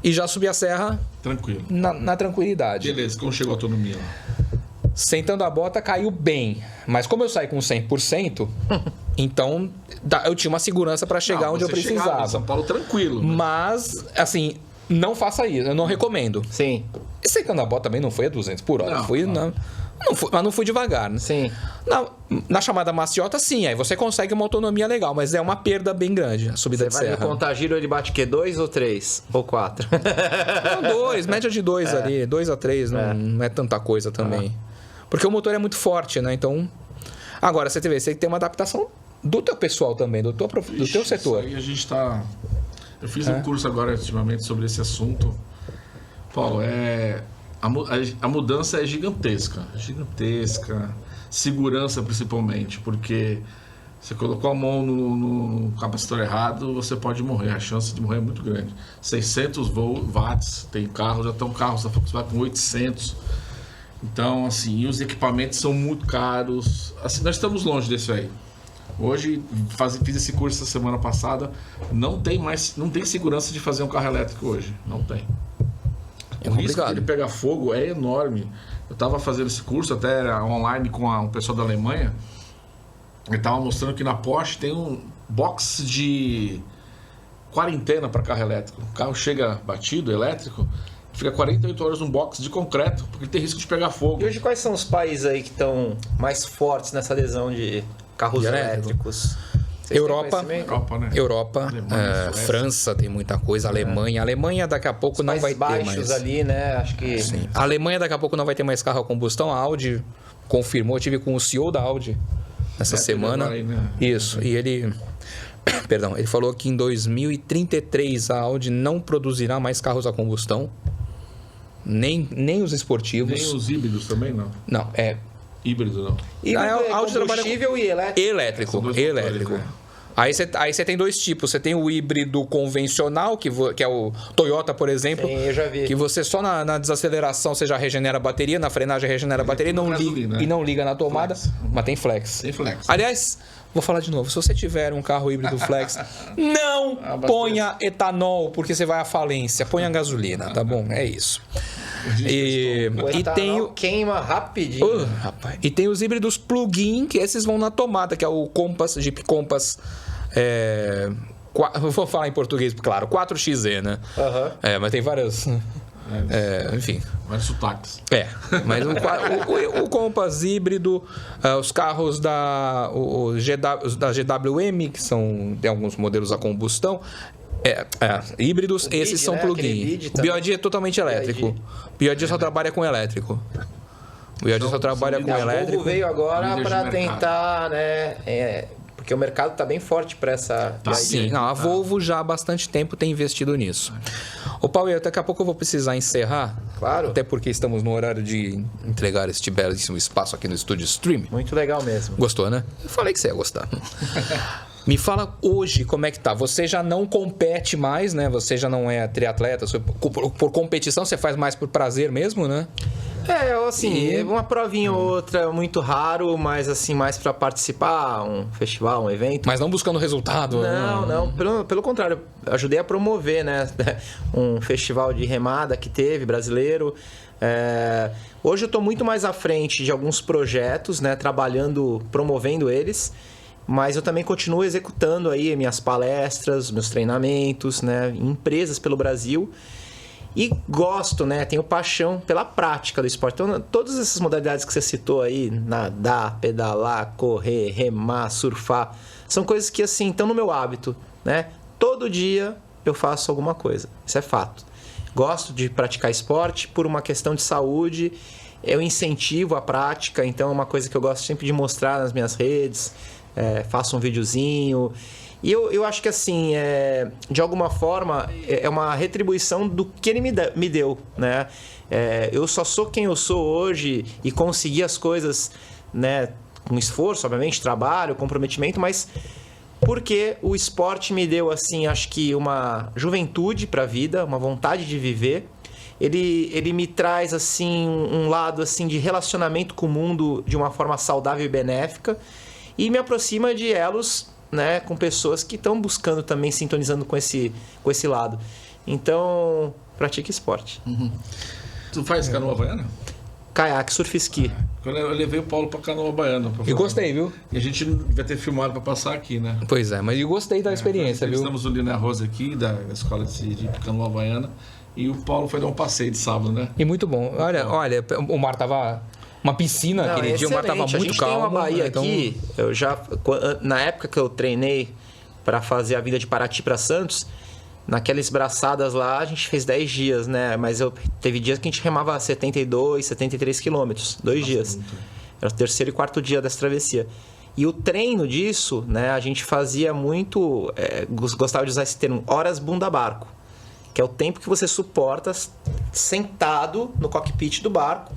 e já subi a serra Tranquilo. na tranquilidade. Beleza, como chegou a autonomia lá? Sentando a bota, caiu bem. Mas como eu saí com 100%, então eu tinha uma segurança para chegar onde eu você chegava precisava. em São Paulo tranquilo. Né? Mas, assim, não faça isso. Eu não recomendo. Sim. E secando a bota também não foi a 200 por hora. Não, Fui claro. mas não fui devagar. Né? Sim. Na chamada maciota, sim. Aí você consegue uma autonomia legal, mas é uma perda bem grande a subida Você de vai me serra. contar giro, ele bate o quê? 2 ou 3? Ou 4? Não, 2, média de 2 ali. 2 a 3, não é tanta coisa também. Porque o motor é muito forte, né? Então... Agora, você tem que ter uma adaptação do teu pessoal também, do teu setor. Isso aí a gente tá... Eu fiz um curso agora, ultimamente, sobre esse assunto. Paulo, a mudança é gigantesca. Gigantesca. Segurança, principalmente, porque você colocou a mão no capacitor errado, você pode morrer. A chance de morrer é muito grande. 600 watts, tem carro, já estão carros da Volkswagen com 800. Então, assim, e os equipamentos são muito caros. Assim, nós estamos longe disso aí. Hoje, fiz esse curso essa semana passada, não tem segurança de fazer um carro elétrico hoje. Não tem. O risco de ele pegar fogo é enorme. Eu estava fazendo esse curso até online com um pessoal da Alemanha. Ele estava mostrando que na Porsche tem um box de quarentena para carro elétrico. O carro chega batido, elétrico, fica 48 horas num box de concreto, porque tem risco de pegar fogo. E hoje quais são os países aí que estão mais fortes nessa adesão de carros elétricos? Vocês Europa, têm conhecimento? Europa, Alemanha, França tem muita coisa, Alemanha. A Alemanha daqui a pouco não vai ter mais. ali, né? Acho que... Sim. A Alemanha daqui a pouco não vai ter mais carro a combustão. A Audi confirmou, eu tive com o CEO da Audi essa semana. Aí, né? Isso, e ele... Perdão, ele falou que em 2033 a Audi não produzirá mais carros a combustão. Nem os esportivos. Nem os híbridos também, não. Não, Híbrido, não. Híbrido a Audi trabalha combustível e elétrico. Elétrico, São dois elétrico. motores, né? Aí você tem dois tipos. Você tem o híbrido convencional, que é o Toyota, por exemplo. Sim, eu já vi. Que você só na desaceleração você já regenera a bateria, na frenagem regenera a bateria e não liga na tomada, mas tem flex. Tem flex. Aliás, vou falar de novo. Se você tiver um carro híbrido flex, não ponha etanol, porque você vai à falência. Ponha gasolina, tá bom? É isso. O etanol queima rapidinho. Rapaz. E tem os híbridos plug-in, que esses vão na tomada, que é o Compass, Jeep Compass. Vou falar em português, claro, 4XE, né? Uhum. Mas tem várias. Enfim. Vários sotaques. Mas o Compass híbrido, os carros da GWM, que tem alguns modelos a combustão. Híbridos, esses são plug-in. O BYD é totalmente elétrico. O BYD só trabalha com elétrico. O BYD só trabalha com elétrico. O Volvo veio agora para tentar, né? Porque o mercado está bem forte para essa... Sim, a Volvo já há bastante tempo tem investido nisso. Ô Paulo, daqui a pouco eu vou precisar encerrar. Claro. Até porque estamos no horário de entregar este belíssimo espaço aqui no Estúdio Stream. Muito legal mesmo. Gostou, né? Eu falei que você ia gostar. Me fala hoje como é que tá. Você já não compete mais, né? Você já não é triatleta. Por competição, você faz mais por prazer mesmo, né? Assim, uma provinha ou outra, muito raro, mas assim, mais para participar, um festival, um evento. Mas não buscando resultado. Não. Pelo contrário, ajudei a promover, né? Um festival de remada que teve, brasileiro. Hoje eu estou muito mais à frente de alguns projetos, né? Trabalhando, promovendo eles. Mas eu também continuo executando aí minhas palestras, meus treinamentos, né? Em empresas pelo Brasil. E gosto, né? Tenho paixão pela prática do esporte. Então, todas essas modalidades que você citou aí, nadar, pedalar, correr, remar, surfar, são coisas que, assim, estão no meu hábito, né? Todo dia eu faço alguma coisa. Isso é fato. Gosto de praticar esporte por uma questão de saúde. Eu incentivo a prática, então é uma coisa que eu gosto sempre de mostrar nas minhas redes. Faço um videozinho. E eu acho que, assim, de alguma forma, é uma retribuição do que ele me deu, né? Eu só sou quem eu sou hoje e consegui as coisas, né, com esforço, obviamente, trabalho, comprometimento, mas porque o esporte me deu, assim, acho que uma juventude para a vida, uma vontade de viver. Ele me traz, assim, um lado, assim, de relacionamento com o mundo de uma forma saudável e benéfica e me aproxima de elos, né, com pessoas que estão buscando também, sintonizando com esse lado. Então, pratique esporte. Tu faz canoa havaiana? Caiaque, surf e esqui. Quando eu levei o Paulo pra canoa havaiana. E gostei, viu? E a gente vai ter filmado pra passar aqui, né? Pois é, mas eu gostei da experiência, viu? Estamos o Lina Rosa aqui, da escola de canoa havaiana. E o Paulo foi dar um passeio de sábado, né? E muito bom. Olha, o mar tava... Uma piscina aquele dia, o mar tava muito calmo. A gente tem uma Bahia então... aqui, na época que eu treinei para fazer a vida de Paraty para Santos, naquelas braçadas lá, a gente fez 10 dias, né? Mas teve dias que a gente remava 72, 73 quilômetros, 2 dias. Era o 3º e 4º dia dessa travessia. E o treino disso, né? A gente fazia muito... gostava de usar esse termo, horas bunda barco. Que é o tempo que você suporta sentado no cockpit do barco,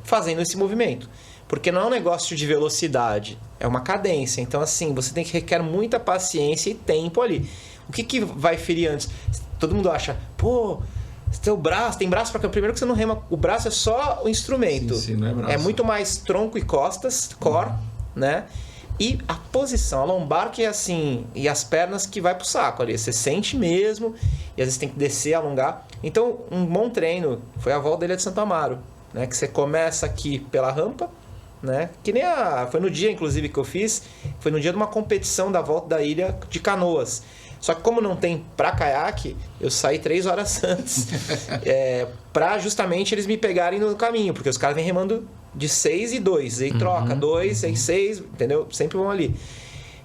fazendo esse movimento. Porque não é um negócio de velocidade, é uma cadência. Então, assim, você requer muita paciência e tempo ali. O que vai ferir antes? Todo mundo acha, pô, seu braço, tem braço para cá. Primeiro que você não rema, o braço é só o instrumento. Sim, não é braço. É muito mais tronco e costas, core, né? E a posição, a lombar que é assim, e as pernas que vai pro saco ali. Você sente mesmo, e às vezes tem que descer, alongar. Então, um bom treino foi a volta da Ilha de Santo Amaro, né? Que você começa aqui pela rampa, né? Que nem foi no dia, inclusive, que eu fiz, foi no dia de uma competição da volta da ilha de canoas. Só que como não tem pra caiaque, eu saí 3 horas antes, pra justamente eles me pegarem no caminho, porque os caras vêm remando de 6 e 2, aí troca 2, aí 6, entendeu? Sempre vão ali.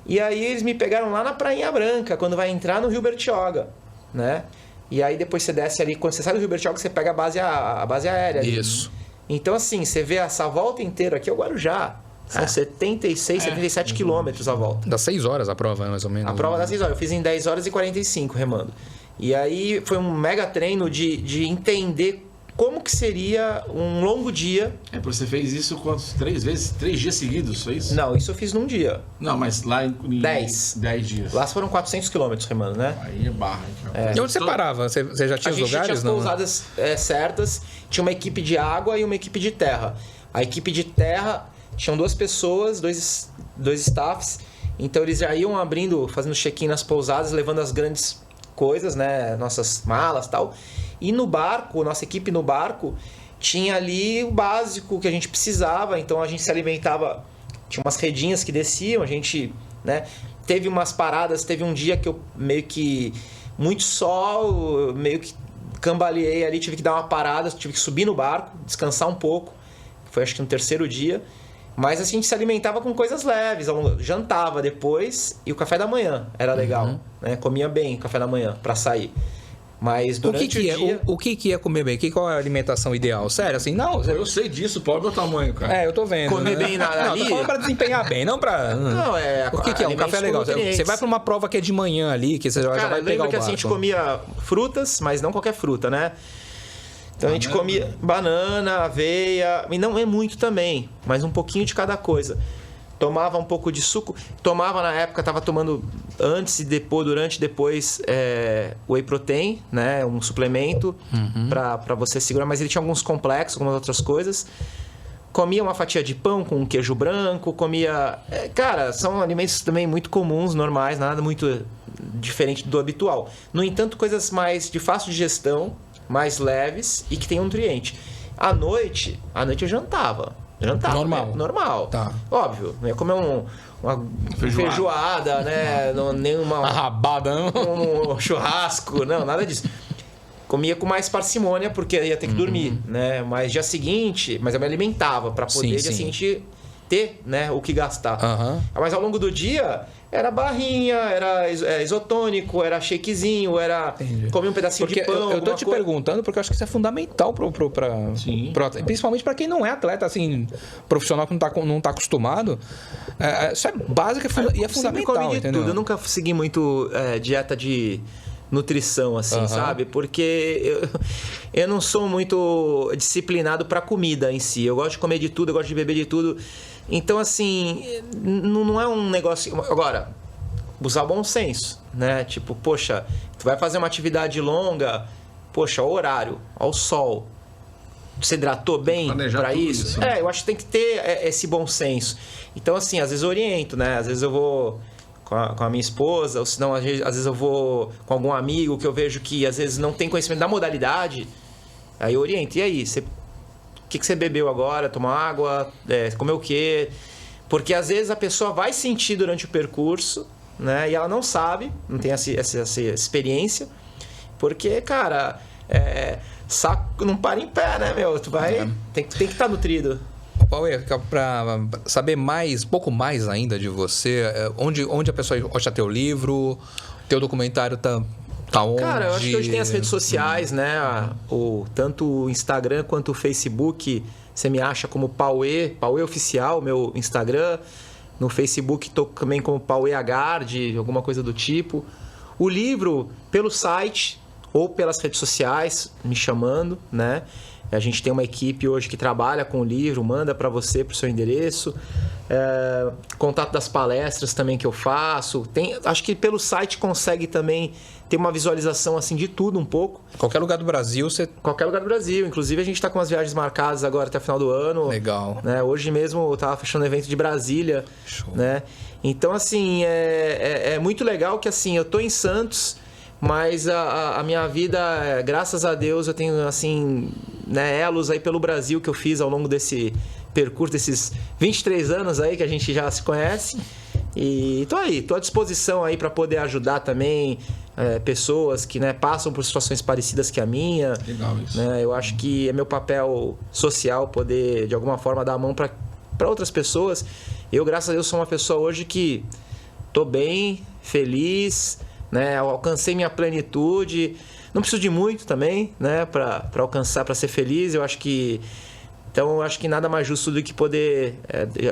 E aí eles me pegaram lá na Prainha Branca, quando vai entrar no Rio Bertioga, né? E aí depois você desce ali, quando você sai do Rio Bertioga, você pega a base aérea. Isso. Ali. Então assim, você vê essa volta inteira aqui é o Guarujá. São 76, 77 quilômetros a volta. Dá 6 horas a prova, mais ou menos. A prova dá 6 horas. Eu fiz em 10 horas e 45 remando. E aí foi um mega treino de entender como que seria um longo dia. Você fez isso quantos? 3 vezes? 3 dias seguidos, foi isso? Não, isso eu fiz num dia. Não, mas lá em 10 dias. Lá foram 400 quilômetros remando, né? Aí é barra. E onde você parava? Você já tinha os lugares? A gente tinha as pousadas certas. Tinha uma equipe de água e uma equipe de terra. A equipe de terra tinham 2 pessoas, dois staffs. Então eles já iam abrindo, fazendo check-in nas pousadas, levando as grandes coisas, né? Nossas malas e tal. E no barco, nossa equipe no barco, tinha ali o básico que a gente precisava. Então a gente se alimentava, tinha umas redinhas que desciam, a gente, né? Teve umas paradas, teve um dia que eu meio que... Muito sol, meio que cambaleei ali, tive que dar uma parada, tive que subir no barco, descansar um pouco. Foi acho que no 3º dia. Mas a gente se alimentava com coisas leves, jantava depois e o café da manhã era legal, né? Comia bem o café da manhã para sair. Mas durante o dia... O que é comer bem? Qual é a alimentação ideal? Sério, assim, não... Eu sei disso, pode meu tamanho, cara. Eu tô vendo. Comer bem Não, tô falando pra desempenhar bem, não pra... Não, O que é? Um café legal. Você vai pra uma prova que é de manhã ali, que você já vai pegar o barco. Lembra que assim, a gente comia frutas, mas não qualquer fruta, né? Então a gente comia banana, aveia, e não é muito também, mas um pouquinho de cada coisa. Tomava um pouco de suco, tomava na época, estava tomando antes e depois, durante e depois, whey protein, né? Um suplemento para você segurar, mas ele tinha alguns complexos, algumas outras coisas. Comia uma fatia de pão com queijo branco, comia... cara, são alimentos também muito comuns, normais, nada muito diferente do habitual. No entanto, coisas mais de fácil digestão, mais leves e que tem nutriente. À noite eu jantava. Normal. Né? Normal. Tá. Óbvio, não ia comer uma feijoada, né? Uma rabada, não. Um churrasco, não, nada disso. Comia com mais parcimônia porque ia ter que dormir, né? Mas dia seguinte, eu me alimentava para poder dia seguinte ter, né, o que gastar. Mas ao longo do dia era barrinha, era isotônico, era shakezinho, comia um pedacinho porque de pão. Eu tô te perguntando porque eu acho que isso é fundamental principalmente para quem não é atleta assim profissional que não tá acostumado. Isso é básico e é fundamental, entendeu? Tudo. Eu nunca segui muito dieta de nutrição, assim, sabe? Porque eu não sou muito disciplinado para comida em si. Eu gosto de comer de tudo, eu gosto de beber de tudo. Então, assim, não é um negócio... Agora, usar o bom senso, né? Tipo, poxa, tu vai fazer uma atividade longa, poxa, o horário, ao sol. Você hidratou bem para isso? Eu acho que tem que ter esse bom senso. Então, assim, às vezes eu oriento, né? Às vezes eu vou com a minha esposa, ou senão às vezes eu vou com algum amigo que eu vejo que às vezes não tem conhecimento da modalidade, aí eu oriento. E aí, o que você bebeu agora? Tomou água? Comeu o quê? Porque às vezes a pessoa vai sentir durante o percurso, né? E ela não sabe, não tem essa experiência, porque, cara, saco não para em pé, né, meu? Tu tem que estar nutrido. Pauê, para saber mais, pouco mais ainda de você, onde a pessoa acha teu livro, teu documentário tá onde? Cara, eu acho que hoje tem as redes sociais, né? Tanto o Instagram quanto o Facebook, você me acha como Pauê Oficial, meu Instagram. No Facebook tô também como Pauê Agard, alguma coisa do tipo. O livro, pelo site ou pelas redes sociais, me chamando, né? A gente tem uma equipe hoje que trabalha com o livro, manda para você, para o seu endereço. Contato das palestras também que eu faço. Acho que pelo site consegue também ter uma visualização assim de tudo um pouco. Qualquer lugar do Brasil, Qualquer lugar do Brasil. Inclusive a gente está com as viagens marcadas agora até o final do ano. Legal. Né? Hoje mesmo eu estava fechando um evento de Brasília. Show. Né? Então, assim, é muito legal que assim, eu tô em Santos, mas a minha vida, graças a Deus, eu tenho assim, né, elos aí pelo Brasil que eu fiz ao longo desse percurso, desses 23 anos aí que a gente já se conhece. E tô à disposição aí para poder ajudar também pessoas que, né, passam por situações parecidas que a minha. Legal isso. Né? Eu acho que é meu papel social poder, de alguma forma, dar a mão para outras pessoas. Eu, graças a Deus, sou uma pessoa hoje que tô bem, feliz, né? Eu alcancei minha plenitude. Não preciso de muito também, né? Para alcançar, para ser feliz. Eu acho que nada mais justo do que poder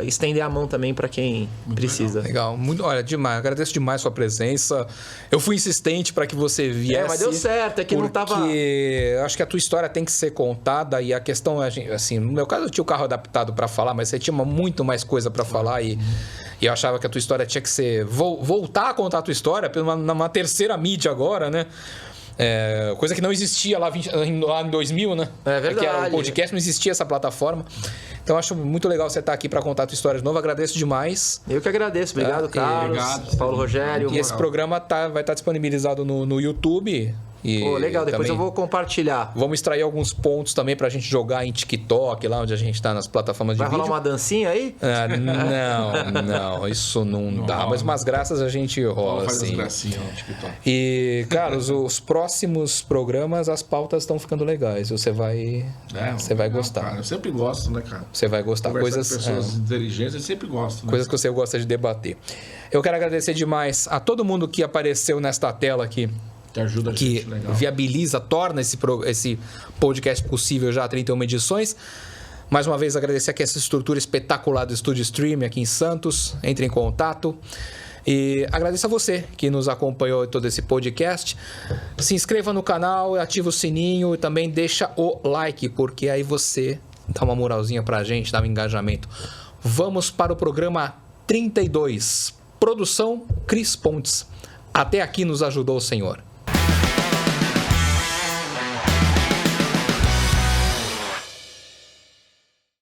estender a mão também para quem precisa. Legal. Muito, olha, demais. Agradeço demais a sua presença. Eu fui insistente para que você viesse. Mas deu certo, é que não tava... Porque eu acho que a tua história tem que ser contada e a questão, assim, no meu caso eu tinha o carro adaptado para falar, mas você tinha muito mais coisa para falar e eu achava que a tua história tinha que ser... voltar a contar a tua história numa terceira mídia agora, né? Coisa que não existia lá em 2000, né? É verdade. Que era o podcast, não existia essa plataforma. Então, acho muito legal você estar aqui para contar a tua história de novo. Agradeço demais. Eu que agradeço. Obrigado, Carlos. Obrigado. Paulo Rogério. E esse programa vai estar disponibilizado no YouTube. Legal, depois também eu vou compartilhar. vamos extrair alguns pontos também pra gente jogar em TikTok, lá onde a gente tá nas plataformas de vídeo. Vai rolar uma dancinha aí? Não, isso não dá. Mas umas graças a gente rola, faz assim. as gracinhas no TikTok. E, Carlos, os próximos programas, as pautas estão ficando legais. Você vai gostar. Cara, eu sempre gosto, né, cara? Você vai gostar. Coisas com pessoas inteligentes, eu sempre gosto. Né? Coisas que você gosta de debater. Eu quero agradecer demais a todo mundo que apareceu nesta tela aqui. Que ajuda a que gente, legal. viabiliza, torna esse podcast possível já há 31 edições. Mais uma vez, agradecer aqui essa estrutura espetacular do Estúdio Stream aqui em Santos. Entre em contato. E agradeço a você que nos acompanhou em todo esse podcast. Se inscreva no canal, ativa o sininho e também deixa o like, porque aí você dá uma moralzinha pra gente, dá um engajamento. Vamos para o programa 32. Produção Cris Pontes. Até aqui nos ajudou o Senhor.